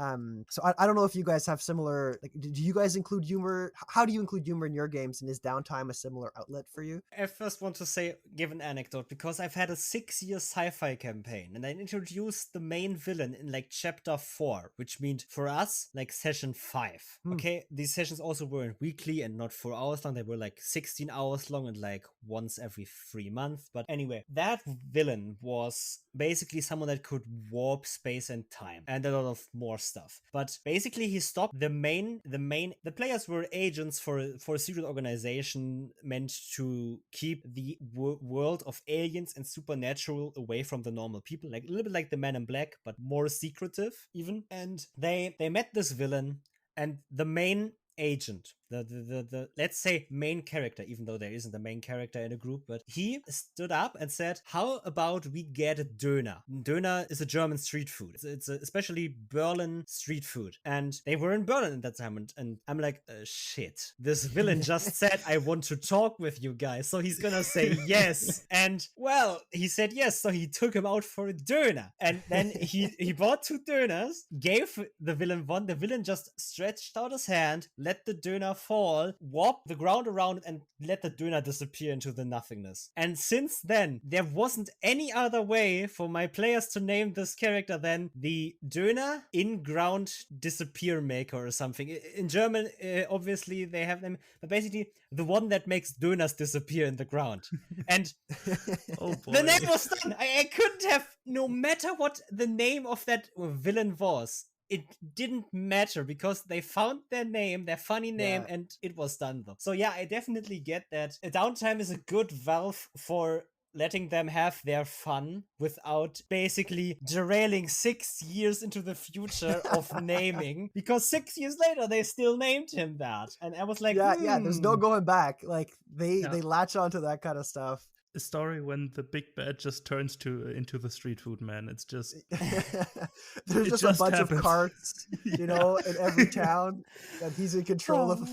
So I don't know if you guys have similar, like, do you guys include humor? How do you include humor in your games? And is downtime a similar outlet for you? I first want to give an anecdote, because I've had a 6-year sci-fi campaign, and I introduced the main villain in like chapter 4, which means for us like session 5. Okay, these sessions also weren't weekly and not 4 hours long. They were like 16 hours long and like once every 3 months. But anyway, that villain was basically someone that could warp space and time and a lot of more stuff. But basically he stopped the players were agents for a secret organization meant to keep the world of aliens and supernatural away from the normal people, like a little bit like the Men in Black, but more secretive even. And they met this villain, and the main agent, the let's say main character, even though there isn't a main character in a group, but he stood up and said, how about we get a döner? Döner is a German street food. It's especially Berlin street food, and they were in Berlin at that time, and I'm like, shit, this villain just said I want to talk with you guys, so he's gonna say yes. And well, he said yes, so he took him out for a döner, and then he bought 2 döners, gave the villain one. The villain just stretched out his hand, let the döner fall, warp the ground around it, and let the döner disappear into the nothingness. And since then, there wasn't any other way for my players to name this character than the Döner in-ground disappear maker or something. In German, obviously they have them, but basically the one that makes döners disappear in the ground. And Oh boy. the name was done. I couldn't have, no matter what the name of that villain was, it didn't matter, because they found their name, their funny name, and it was done though. So yeah, I definitely get that. A downtime is a good valve for letting them have their fun without basically derailing 6 years into the future of naming, because 6 years later they still named him that, and I was like, yeah, there's no going back. Like they latch onto that kind of stuff. A story when the big bad just turns into the street food man. It's just there's just a bunch of carts, in every town that he's in control of.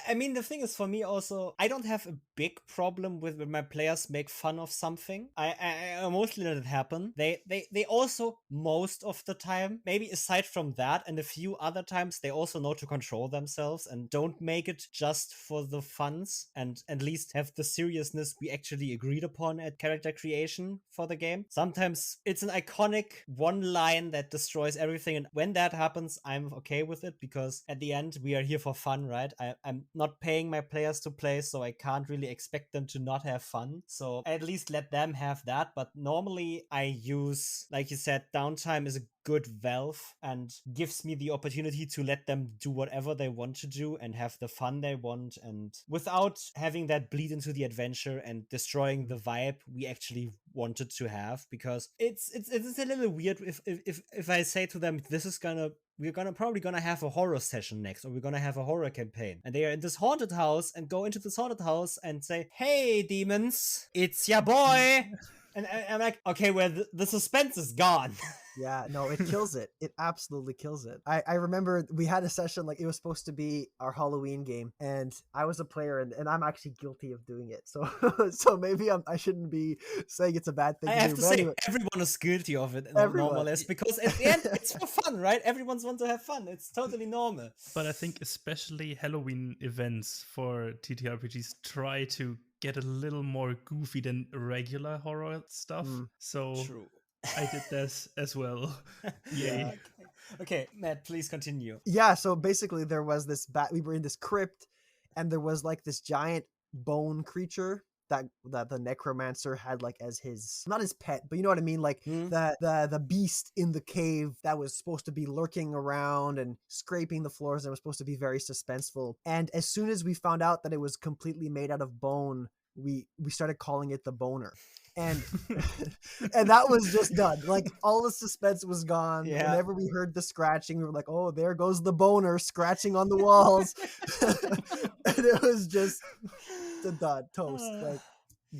I mean, the thing is, for me also, I don't have a big problem with when my players make fun of something. I mostly let it happen. They also, most of the time, maybe aside from that and a few other times, they also know to control themselves and don't make it just for the funs, and at least have the seriousness we actually agreed upon at character creation for the game. Sometimes it's an iconic one line that destroys everything, and when that happens, I'm okay with it, because at the end we are here for fun, right? I'm not paying my players to play, so I can't really expect them to not have fun. So I at least let them have that. But normally I use, like you said, downtime is a good valve and gives me the opportunity to let them do whatever they want to do and have the fun they want, and without having that bleed into the adventure and destroying the vibe we actually wanted to have. Because it's a little weird if I say to them, we're probably gonna have a horror session next, or we're gonna have a horror campaign, and they are in this haunted house and go into this haunted house and say, "Hey demons, it's ya boy." And I'm like, okay, well, the suspense is gone. Yeah, no, it kills it. It absolutely kills it. I remember we had a session, like it was supposed to be our Halloween game, and I was a player, and I'm actually guilty of doing it. So so maybe I shouldn't be saying it's a bad thing I to have do. to But say, anyway, everyone is guilty of it, everyone. normal as, because at the end, it's for fun, right? Everyone's want to have fun. It's totally normal. But I think especially Halloween events for TTRPGs try to get a little more goofy than regular horror stuff. So True. I did this as well. Yeah. Okay, Matt, please continue. Yeah, so basically there was this we were in this crypt, and there was like this giant bone creature that the necromancer had like as his, not his pet, but you know what I mean, like the beast in the cave that was supposed to be lurking around and scraping the floors, and it was supposed to be very suspenseful. And as soon as we found out that it was completely made out of bone, we started calling it the boner. And and that was just done. Like all the suspense was gone. Yeah. Whenever we heard the scratching, we were like, "Oh, there goes the boner scratching on the walls." And it was just done, toast. Like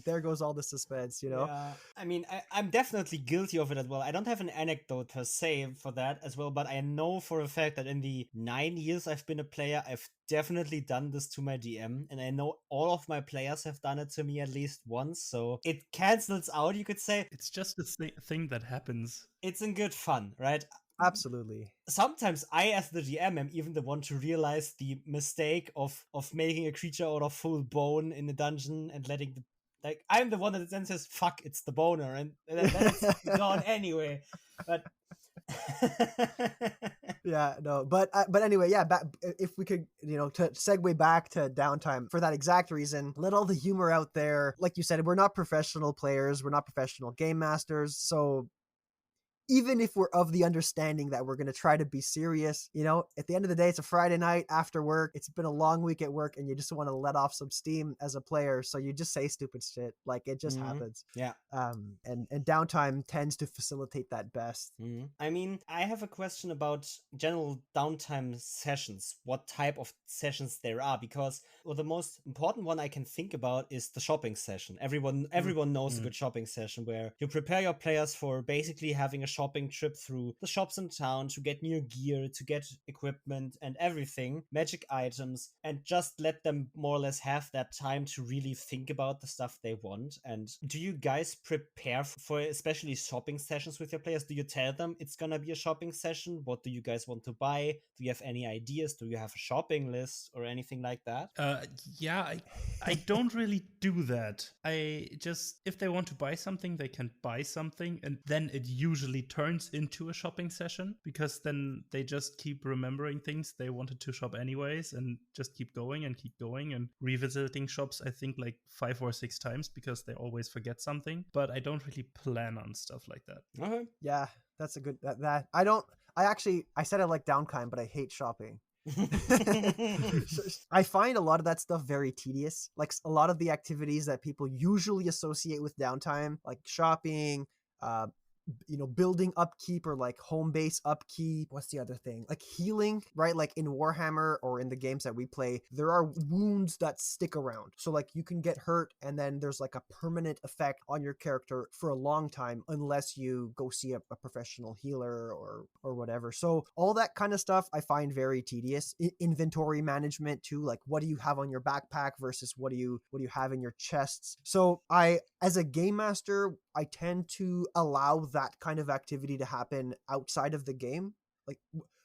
there goes all the suspense, you know? Yeah. I mean, I'm definitely guilty of it as well. I don't have an anecdote per se for that as well, but I know for a fact that in the 9 years I've been a player, I've definitely done this to my DM, and I know all of my players have done it to me at least once, so it cancels out, you could say. It's just a thing that happens. It's in good fun, right? Absolutely. Sometimes I, as the GM, am even the one to realize the mistake of making a creature out of full bone in a dungeon and letting the, like, I'm the one that then says, "Fuck, it's the boner," and then it's gone anyway. But yeah, no, but anyway, yeah. If we could, you know, to segue back to downtime for that exact reason, let all the humor out there. Like you said, we're not professional players, we're not professional game masters, so even if we're of the understanding that we're going to try to be serious, you know, at the end of the day, it's a Friday night after work. It's been a long week at work, and you just want to let off some steam as a player. So you just say stupid shit. Like it just happens. Yeah. And downtime tends to facilitate that best. I mean, I have a question about general downtime sessions, what type of sessions there are, because the most important one I can think about is the shopping session. Everyone knows a good shopping session where you prepare your players for basically having a shopping trip through the shops in town to get new gear, to get equipment and everything, magic items, and just let them more or less have that time to really think about the stuff they want. And do you guys prepare for especially shopping sessions with your players? Do you tell them it's gonna be a shopping session? What do you guys want to buy? Do you have any ideas? Do you have a shopping list or anything like that? Yeah, I don't really do that. I just, if they want to buy something, they can buy something, and then it usually turns into a shopping session, because then they just keep remembering things they wanted to shop anyways, and just keep going and revisiting shops, I think like 5 or 6 times, because they always forget something. But I don't really plan on stuff like that. Okay. Yeah, that's a good, that I said I like downtime, but I hate shopping. I find a lot of that stuff very tedious. Like a lot of the activities that people usually associate with downtime, like shopping, building upkeep or like home base upkeep. What's the other thing? Like healing, right? Like in Warhammer or in the games that we play, there are wounds that stick around. So like you can get hurt and then there's like a permanent effect on your character for a long time unless you go see a professional healer or whatever. So all that kind of stuff I find very tedious. Inventory management too, like what do you have on your backpack versus what do you have in your chests. So I, as a game master, I tend to allow that kind of activity to happen outside of the game. Like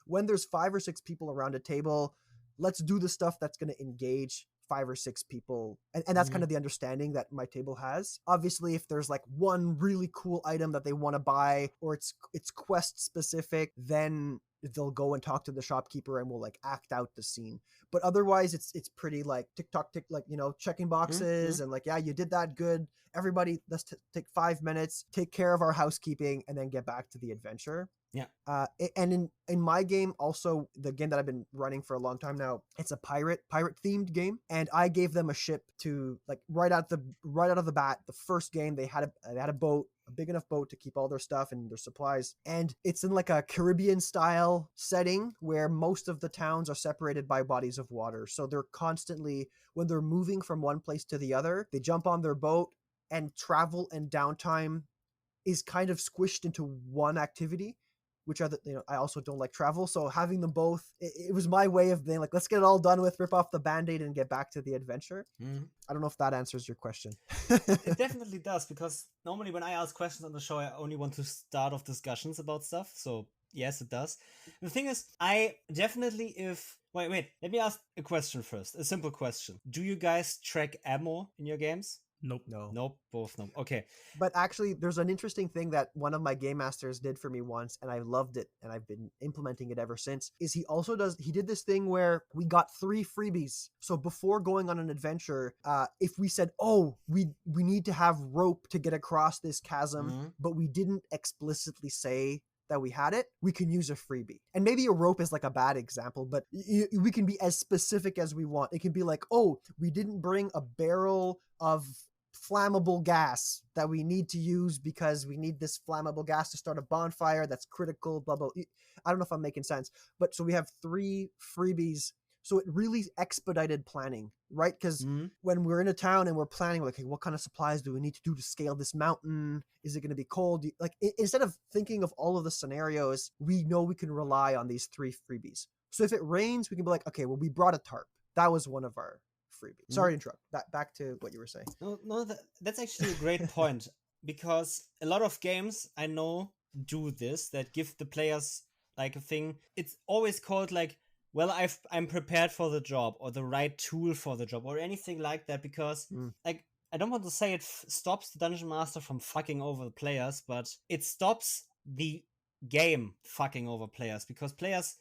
when there's 5 or 6 people around a table, let's do the stuff that's going to engage 5 or 6 people. And that's kind of the understanding that my table has. Obviously, if there's like one really cool item that they want to buy or it's quest specific, then they'll go and talk to the shopkeeper and we'll like act out the scene. But otherwise it's pretty like tick tock tick, like checking boxes and like, yeah, you did that, good. Everybody, let's take 5 minutes, take care of our housekeeping, and then get back to the adventure. Yeah. And in my game, also the game that I've been running for a long time now, it's a pirate themed game, and I gave them a ship to like right out of the bat. The first game they had a boat, a big enough boat to keep all their stuff and their supplies, and it's in like a Caribbean style setting where most of the towns are separated by bodies of water. So they're constantly, when they're moving from one place to the other, they jump on their boat, and travel and downtime is kind of squished into one activity, which are I also don't like travel. So having them both, it was my way of being like, let's get it all done with, rip off the Band-Aid and get back to the adventure. I don't know if that answers your question. It definitely does, because normally when I ask questions on the show, I only want to start off discussions about stuff. So yes, it does. The thing is, I definitely, wait, let me ask a question first. A simple question. Do you guys track ammo in your games? Nope. Nope. Both no. Okay. But actually, there's an interesting thing that one of my game masters did for me once, and I loved it, and I've been implementing it ever since, is he did this thing where we got 3 freebies. So before going on an adventure, if we said, oh, we need to have rope to get across this chasm, but we didn't explicitly say that we had it, we can use a freebie. And maybe a rope is like a bad example, but we can be as specific as we want. It can be like, oh, we didn't bring a barrel of flammable gas that we need to use because we need this flammable gas to start a bonfire that's critical, blah, blah. I don't know if I'm making sense, but so we have 3 freebies. So it really expedited planning, right? Because when we're in a town and we're planning, like, okay, what kind of supplies do we need to do to scale this mountain? Is it going to be cold? Like, instead of thinking of all of the scenarios, we know we can rely on these 3 freebies. So if it rains, we can be like, okay, well, we brought a tarp. That was one of our freebie. Sorry to interrupt. Back to what you were saying. No, that's actually a great point, because a lot of games I know do this, that give the players like a thing. It's always called like, well, I'm prepared for the job, or the right tool for the job, or anything like that, because like, I don't want to say it stops the dungeon master from fucking over the players, but it stops the game fucking over players, because players,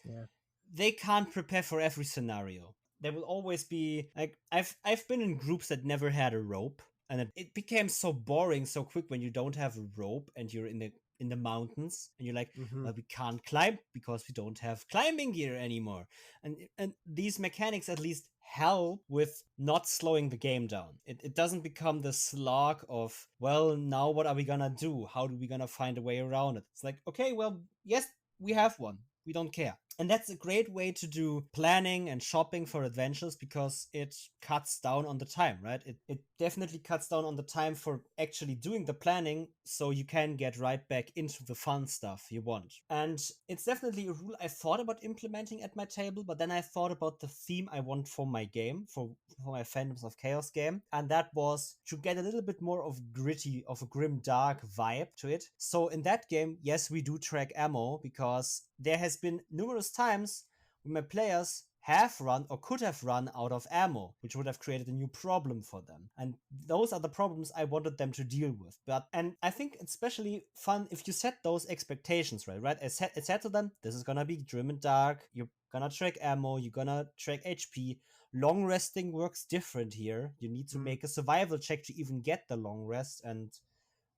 they can't prepare for every scenario. There will always be like, I've been in groups that never had a rope, and it became so boring so quick when you don't have a rope and you're in the mountains and you're like, well, we can't climb because we don't have climbing gear anymore. And these mechanics at least help with not slowing the game down. It doesn't become the slog of, well, now what are we gonna do? How do we gonna find a way around it? It's like, okay, well, yes, we have one. We don't care. And that's a great way to do planning and shopping for adventures, because it cuts down on the time, right? It definitely cuts down on the time for actually doing the planning, so you can get right back into the fun stuff you want. And it's definitely a rule I thought about implementing at my table, but then I thought about the theme I want for my game, for my Phantoms of Chaos game, and that was to get a little bit more of gritty, of a grim dark vibe to it. So in that game, yes, we do track ammo, because there has been numerous times when my players have run or could have run out of ammo, which would have created a new problem for them. And those are the problems I wanted them to deal with. And I think it's especially fun if you set those expectations, right? I said to them, this is gonna be grim and dark, you're gonna track ammo, you're gonna track HP. Long resting works different here. You need to make a survival check to even get the long rest, and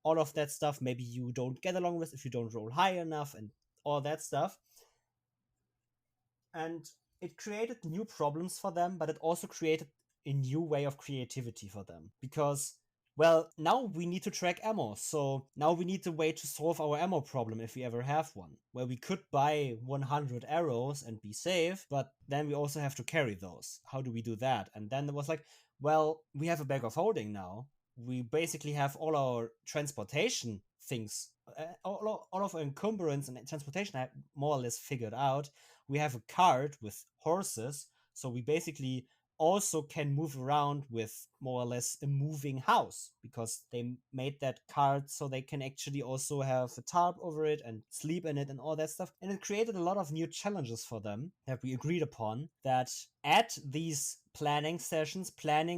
all of that stuff. Maybe you don't get a long rest if you don't roll high enough, and all that stuff. And it created new problems for them, but it also created a new way of creativity for them. Because well, now we need to track ammo. So now we need a way to solve our ammo problem if we ever have one. Where we could buy 100 arrows and be safe, but then we also have to carry those. How do we do that? And then it was like, well, we have a bag of holding now. We basically have all our transportation things, all of our encumbrance and transportation more or less figured out. We have a cart with horses, so we basically also can move around with more or less a moving house, because they made that cart so they can actually also have a tarp over it and sleep in it and all that stuff. And it created a lot of new challenges for them that we agreed upon, that add these planning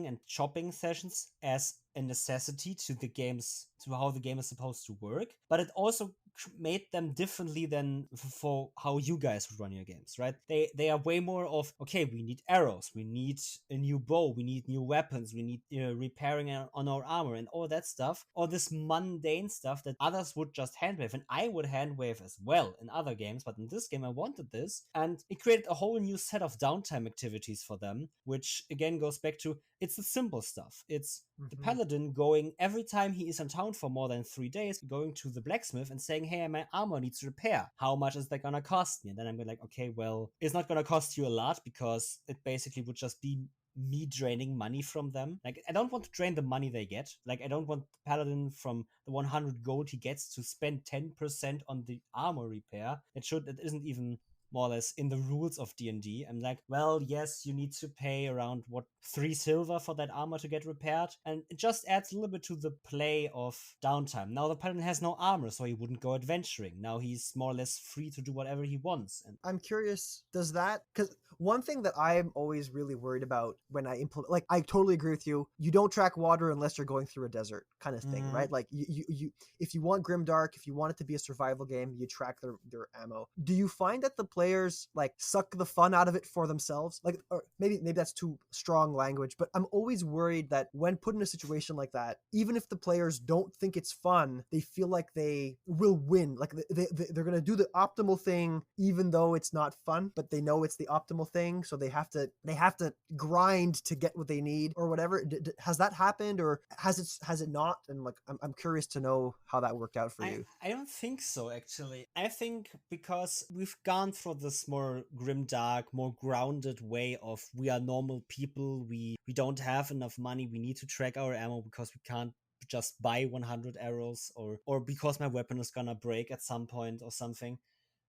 and shopping sessions as a necessity to the games, to how the game is supposed to work, but it also made them differently than for how you guys would run your games, right? They are way more of, okay, we need arrows, we need a new bow, we need new weapons, we need repairing on our armor and all that stuff, all this mundane stuff that others would just handwave, and I would handwave as well in other games, but in this game I wanted this, and it created a whole new set of downtime activities for them, which again goes back to, it's the simple stuff. It's the paladin going, every time he is in town for more than 3 days, going to the blacksmith and saying, hey, my armor needs repair. How much is that gonna cost me? And then I'm like, okay, well, it's not gonna cost you a lot, because it basically would just be me draining money from them. Like, I don't want to drain the money they get. Like, I don't want the paladin from the 100 gold he gets to spend 10% on the armor repair. It isn't even more or less in the rules of D&D. I'm like, well, yes, you need to pay around 3 silver for that armor to get repaired, and it just adds a little bit to the play of downtime. Now the paladin has no armor, so he wouldn't go adventuring. Now he's more or less free to do whatever he wants. And I'm curious, does that, because one thing that I'm always really worried about when I implement, like, I totally agree with you. You don't track water unless you're going through a desert, kind of thing, right? Like, you if you want grimdark, if you want it to be a survival game, you track their ammo. Do you find that the players like suck the fun out of it for themselves? Like, or maybe that's too strong language, but I'm always worried that when put in a situation like that, even if the players don't think it's fun, they feel like they will win. Like they're gonna do the optimal thing, even though it's not fun, but they know it's the optimal thing, so they have to grind to get what they need or whatever. Has that happened, or has it not? And like, I'm curious to know how that worked out for you. I don't think so, actually. I think because we've gone through this more grimdark, more grounded way of, we are normal people, we don't have enough money, we need to track our ammo because we can't just buy 100 arrows, or because my weapon is gonna break at some point or something,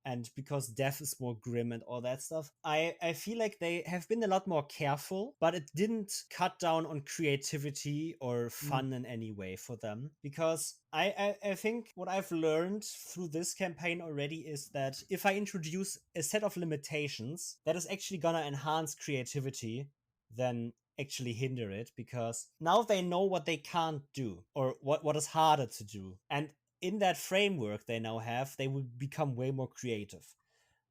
and because death is more grim and all that stuff. I feel like they have been a lot more careful, but it didn't cut down on creativity or fun in any way for them. Because I think what I've learned through this campaign already is that if I introduce a set of limitations that is actually gonna enhance creativity, then actually hinder it, because now they know what they can't do, or what is harder to do. And in that framework they now have, they will become way more creative.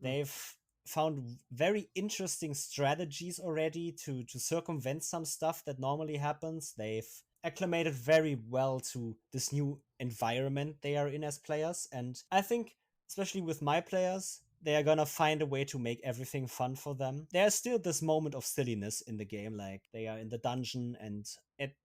They've found very interesting strategies already to circumvent some stuff that normally happens. They've acclimated very well to this new environment they are in as players, and I think, especially with my players, they are gonna find a way to make everything fun for them. There's still this moment of silliness in the game, like they are in the dungeon and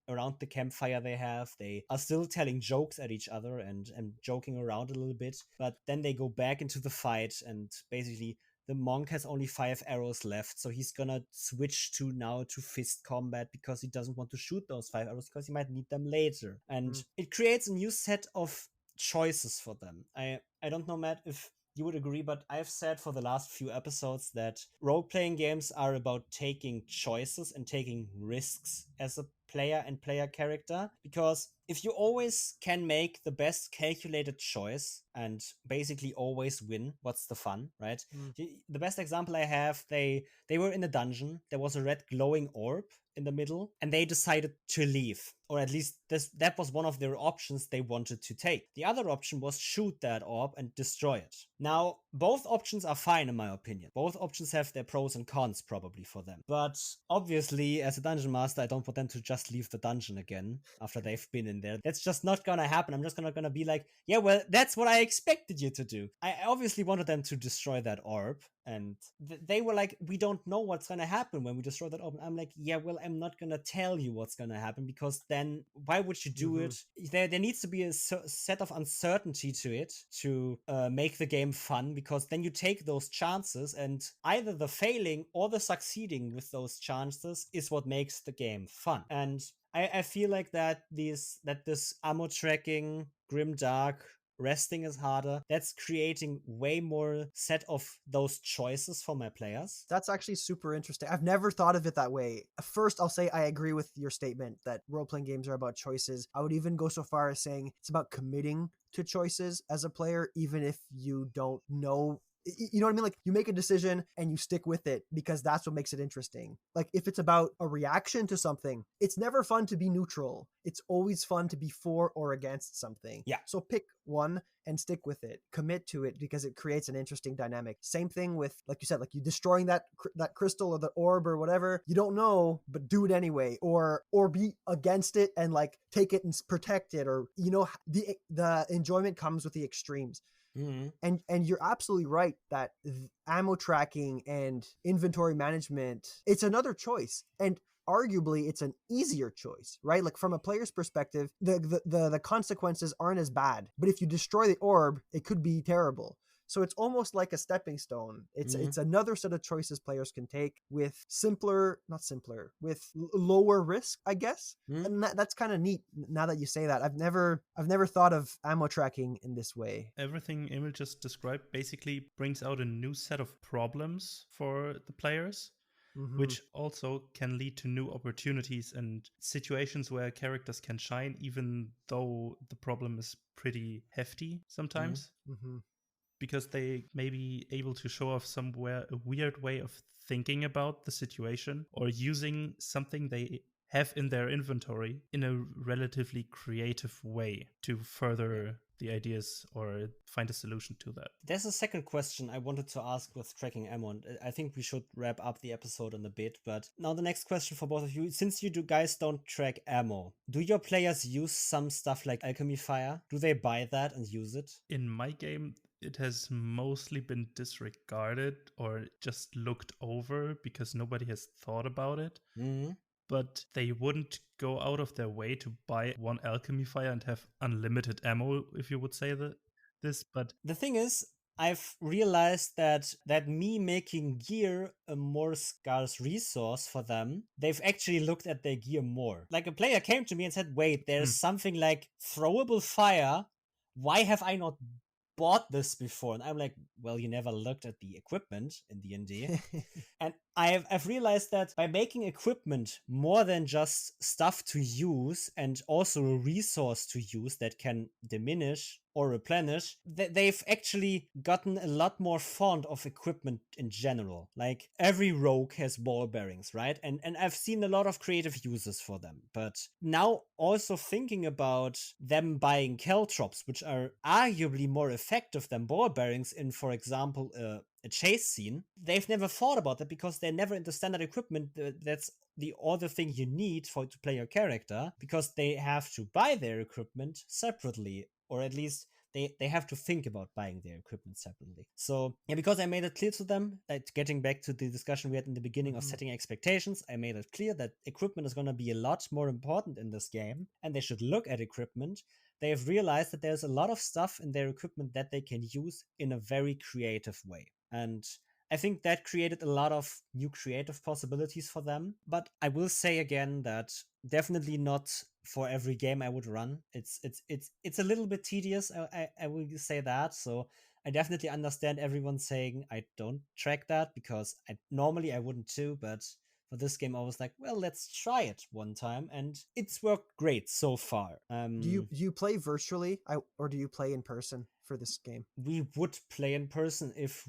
around the campfire they are still telling jokes at each other and joking around a little bit, but then they go back into the fight, and basically the monk has only 5 arrows left, so he's gonna switch to fist combat because he doesn't want to shoot those 5 arrows because he might need them later. And it creates a new set of choices for them. I don't know, Matt, if you would agree, but I've said for the last few episodes that role-playing games are about taking choices and taking risks as a player and player character, because if you always can make the best calculated choice and basically always win, what's the fun, right? The best example I have, they were in a dungeon, there was a red glowing orb in the middle, and they decided to leave, or at least that was one of their options they wanted to take. The other option was shoot that orb and destroy it. Now, both options are fine in my opinion. Both options have their pros and cons probably for them, but obviously as a dungeon master, I don't want them to just leave the dungeon again after they've been in there. That's just not gonna happen. I'm just not gonna be like, yeah, well, that's what I expected you to do. I obviously wanted them to destroy that orb, And they were like, we don't know what's gonna happen when we destroy that orb. I'm like, yeah, well, I'm not gonna tell you what's gonna happen, because then why would you do it? There needs to be a set of uncertainty to it to make the game fun, because then you take those chances, and either the failing or the succeeding with those chances is what makes the game fun. And I feel like that this ammo tracking, grim dark, resting is harder, that's creating way more set of those choices for my players. That's actually super interesting. I've never thought of it that way. First, I'll say I agree with your statement that role-playing games are about choices. I would even go so far as saying it's about committing to choices as a player, even if you don't know. You know what I mean? Like, you make a decision and you stick with it because that's what makes it interesting. Like, if it's about a reaction to something, it's never fun to be neutral. It's always fun to be for or against something. Yeah. So pick one and stick with it. Commit to it because it creates an interesting dynamic. Same thing with, like you said, like you destroying that crystal or the orb or whatever. You don't know, but do it anyway. Or be against it and like take it and protect it. Or, you know, the enjoyment comes with the extremes. Mm-hmm. And you're absolutely right that ammo tracking and inventory management, it's another choice, and arguably it's an easier choice, right? Like, from a player's perspective, the consequences aren't as bad, but if you destroy the orb, it could be terrible. So it's almost like a stepping stone. It's another set of choices players can take with with lower risk, I guess. And that's kind of neat now that you say that. I've never thought of ammo tracking in this way. Everything Emil just described basically brings out a new set of problems for the players. Which also can lead to new opportunities and situations where characters can shine, even though the problem is pretty hefty sometimes. Because they may be able to show off somewhere a weird way of thinking about the situation, or using something they have in their inventory in a relatively creative way to further the ideas or find a solution to that. There's a second question I wanted to ask with tracking ammo, and I think we should wrap up the episode in a bit. But now the next question for both of you, since you guys don't track ammo, do your players use some stuff like alchemy fire? Do they buy that and use it? In my game, it has mostly been disregarded or just looked over because nobody has thought about it. But they wouldn't go out of their way to buy one alchemy fire and have unlimited ammo, if you would say this. But the thing is, I've realized that me making gear a more scarce resource for them, they've actually looked at their gear more. Like, a player came to me and said, wait, there's something like throwable fire. Why have I not bought this before? And I'm like, well, you never looked at the equipment in D&D. And I've realized that by making equipment more than just stuff to use and also a resource to use that can diminish or replenish, they've actually gotten a lot more fond of equipment in general. Like, every rogue has ball bearings, right? And I've seen a lot of creative uses for them. But now also thinking about them buying caltrops, which are arguably more effective than ball bearings in, for example, a chase scene, they've never thought about that because they're never into standard equipment. That's the other thing you need to play your character, because they have to buy their equipment separately, or at least they have to think about buying their equipment separately. So yeah, because I made it clear to them, that getting back to the discussion we had in the beginning of setting expectations, I made it clear that equipment is going to be a lot more important in this game, and they should look at equipment. They have realized that there's a lot of stuff in their equipment that they can use in a very creative way. And I think that created a lot of new creative possibilities for them. But I will say again that definitely not for every game I would run. It's a little bit tedious, I will say that. So I definitely understand everyone saying I don't track that, because normally I wouldn't too, but for this game I was like, well, let's try it one time, and it's worked great so far. Do you play virtually, or do you play in person for this game? We would play in person if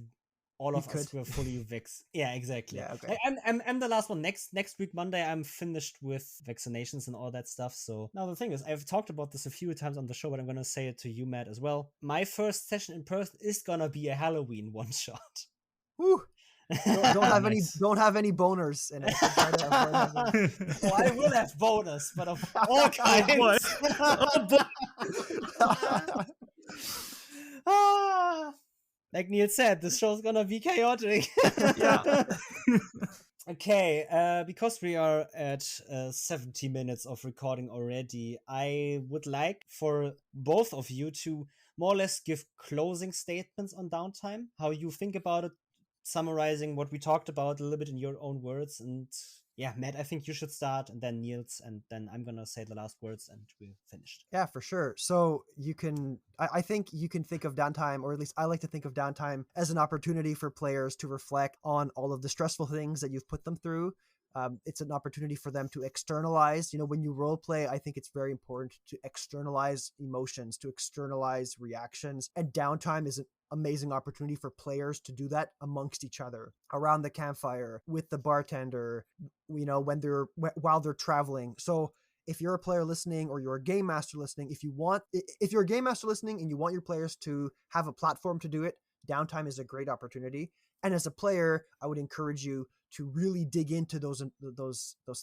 all of us were fully vax. Yeah, exactly. Yeah, okay. I'm the last one. Next week, Monday, I'm finished with vaccinations and all that stuff. So now the thing is, I've talked about this a few times on the show, but I'm going to say it to you, Matt, as well. My first session in person is going to be a Halloween one shot. Woo! Don't have any boners in it. Well, I will have bonus, but of all kinds. Like Neil said, this show's gonna be chaotic. Yeah. Okay, because we are at 70 minutes of recording already, I would like for both of you to more or less give closing statements on Downtime, how you think about it, summarizing what we talked about a little bit in your own words. And yeah, Matt, I think you should start, and then Niels, and then I'm gonna say the last words, and we're finished. Yeah, for sure. So I think you can think of downtime, or at least I like to think of downtime as an opportunity for players to reflect on all of the stressful things that you've put them through. It's an opportunity for them to externalize. When you role play, I think it's very important to externalize emotions, to externalize reactions. And downtime is an amazing opportunity for players to do that amongst each other, around the campfire, with the bartender, while they're traveling. So if you're a player listening, or you're a game master listening, if you're a game master listening and you want your players to have a platform to do it, downtime is a great opportunity. And as a player, I would encourage you to really dig into those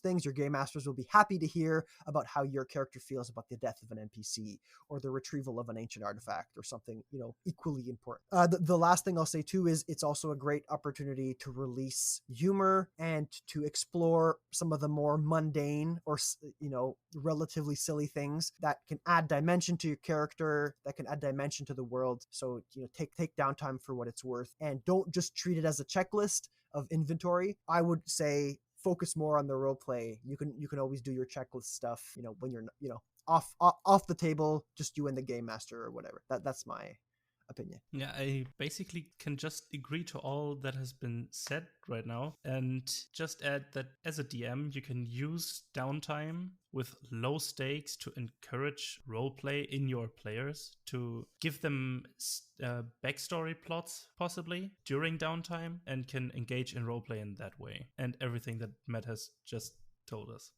things. Your game masters will be happy to hear about how your character feels about the death of an NPC, or the retrieval of an ancient artifact, or something equally important. The last thing I'll say too is it's also a great opportunity to release humor and to explore some of the more mundane, or relatively silly things that can add dimension to your character, that can add dimension to the world. So take downtime for what it's worth, and don't just treat it as a checklist of inventory. I would say focus more on the role play. You can always do your checklist stuff, when you're off the table, just you and the game master or whatever. That's my opinion. Yeah, I basically can just agree to all that has been said right now, and just add that as a DM, you can use downtime with low stakes to encourage roleplay in your players, to give them backstory plots possibly during downtime, and can engage in roleplay in that way, and everything that Matt has just told us.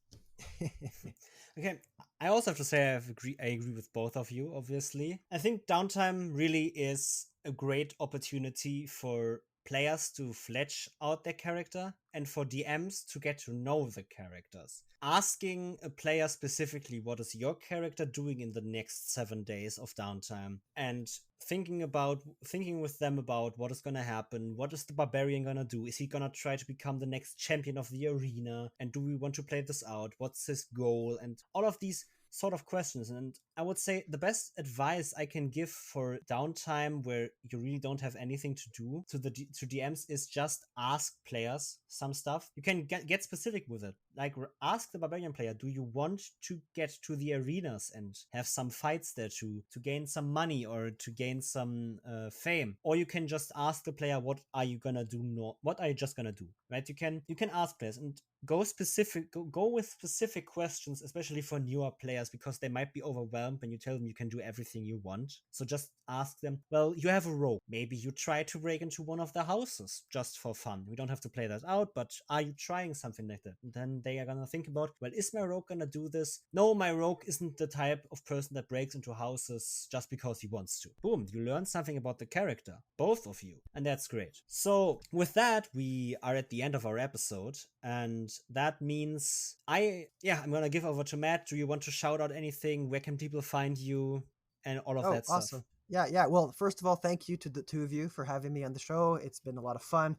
Okay, I also have to say I agree with both of you, obviously. I think downtime really is a great opportunity for players to flesh out their character, and for DMs to get to know the characters. Asking a player specifically, what is your character doing in the next 7 days of downtime, and thinking with them about what is gonna happen. What is the barbarian gonna do? Is he gonna try to become the next champion of the arena? And do we want to play this out? What's his goal? And all of these sort of questions. And I would say the best advice I can give for downtime where you really don't have anything to do to DMs is just ask players some stuff. You can get specific with it. Like, ask the barbarian player, do you want to get to the arenas and have some fights there to gain some money or to gain some fame? Or you can just ask the player, what are you gonna do? What are you just gonna do? Right? You can ask players and go with specific questions, especially for newer players, because they might be overwhelmed when you tell them you can do everything you want. So just ask them, well, you have a rogue. Maybe you try to break into one of the houses just for fun. We don't have to play that out, but are you trying something like that? And then they are gonna think about, well, is my rogue gonna do this? No, my rogue isn't the type of person that breaks into houses just because he wants to. Boom, you learn something about the character, both of you, and that's great. So with that, we are at the end of our episode, and that means I'm gonna give over to Matt. Do you want to shout out anything? Where can people find you? And all of that stuff. Awesome. Yeah. Well, first of all, thank you to the two of you for having me on the show. It's been a lot of fun.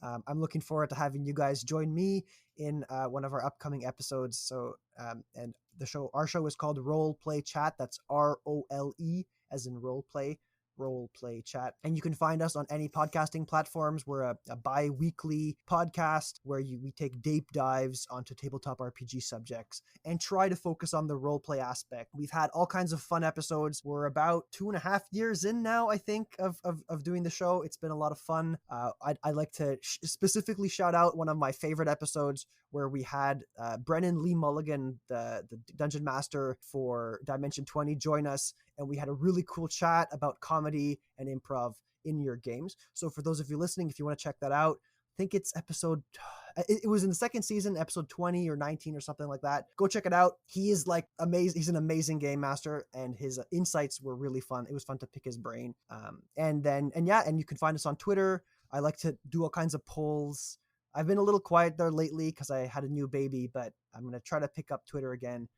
I'm looking forward to having you guys join me in one of our upcoming episodes. So, and our show is called Roleplay Chat. That's ROLE as in Roleplay Chat. And you can find us on any podcasting platforms. We're a bi-weekly podcast where we take deep dives onto tabletop RPG subjects and try to focus on the roleplay aspect. We've had all kinds of fun episodes. We're about 2.5 years in now, I think, of doing the show. It's been a lot of fun. I'd like to specifically shout out one of my favorite episodes where we had Brennan Lee Mulligan, the Dungeon Master for Dimension 20, join us, and we had a really cool chat about comedy and improv in your games. So for those of you listening, if you want to check that out, I think it's it was in the second season, episode 20 or 19 or something like that. Go check it out. He is like amazing. He's an amazing game master, and his insights were really fun. It was fun to pick his brain. And you can find us on Twitter. I like to do all kinds of polls. I've been a little quiet there lately because I had a new baby, but I'm going to try to pick up Twitter again.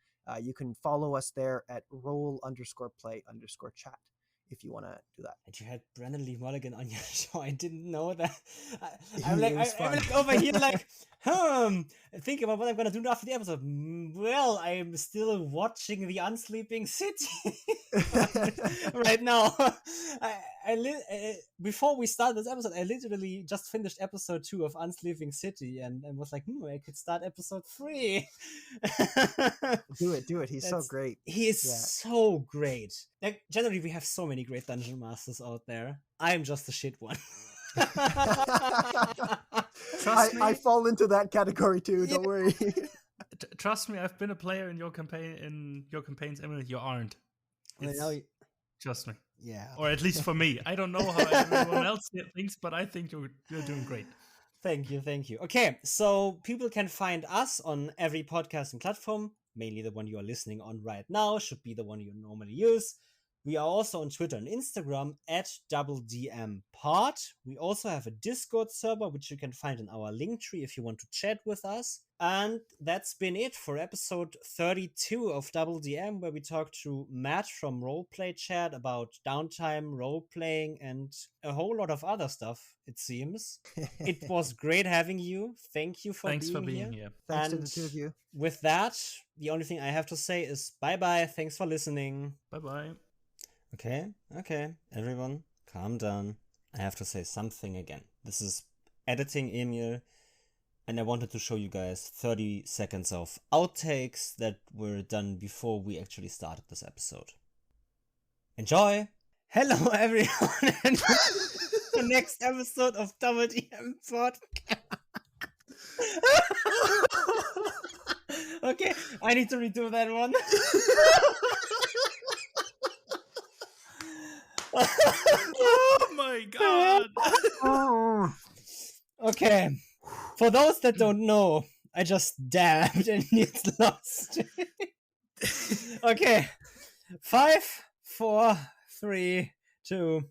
You can follow us there at roll_play_chat. if you want to do that. And you had Brandon Lee Mulligan on your show. I didn't know that. It was I'm fun. like over here, like, thinking about what I'm gonna do after the episode. Well, I'm still watching The Unsleeping City right now. Before we start this episode, I literally just finished episode 2 of Unsleeping City and was like, I could start episode 3. Do it. He's so great. He is so great. Like, generally, we have so many great dungeon masters out there. I'm just a shit one. Trust me. I fall into that category too. Don't worry. Trust me, I've been a player in your campaigns, Emily. You aren't. Trust me. Yeah. Or at least for me. I don't know how everyone else thinks, but I think you're doing great. Thank you. Okay, so people can find us on every podcasting platform. Mainly the one you are listening on right now should be the one you normally use. We are also on Twitter and Instagram at DoubleDM Pod. We also have a Discord server, which you can find in our link tree if you want to chat with us. And that's been it for episode 32 of DoubleDM, where we talked to Matt from Roleplay Chat about downtime, role-playing, and a whole lot of other stuff, it seems. It was great having you. Thank you for being here. Thanks to the two of you. With that, the only thing I have to say is bye-bye. Thanks for listening. Bye-bye. Okay, everyone, calm down. I have to say something again. This is editing Emil, and I wanted to show you guys 30 seconds of outtakes that were done before we actually started this episode. Enjoy! Hello, everyone, and the next episode of DoubleDM Podcast. Okay, I need to redo that one. Oh my god! Okay, for those that don't know, I just dabbed and it's lost. Okay, 5, 4, 3, 2,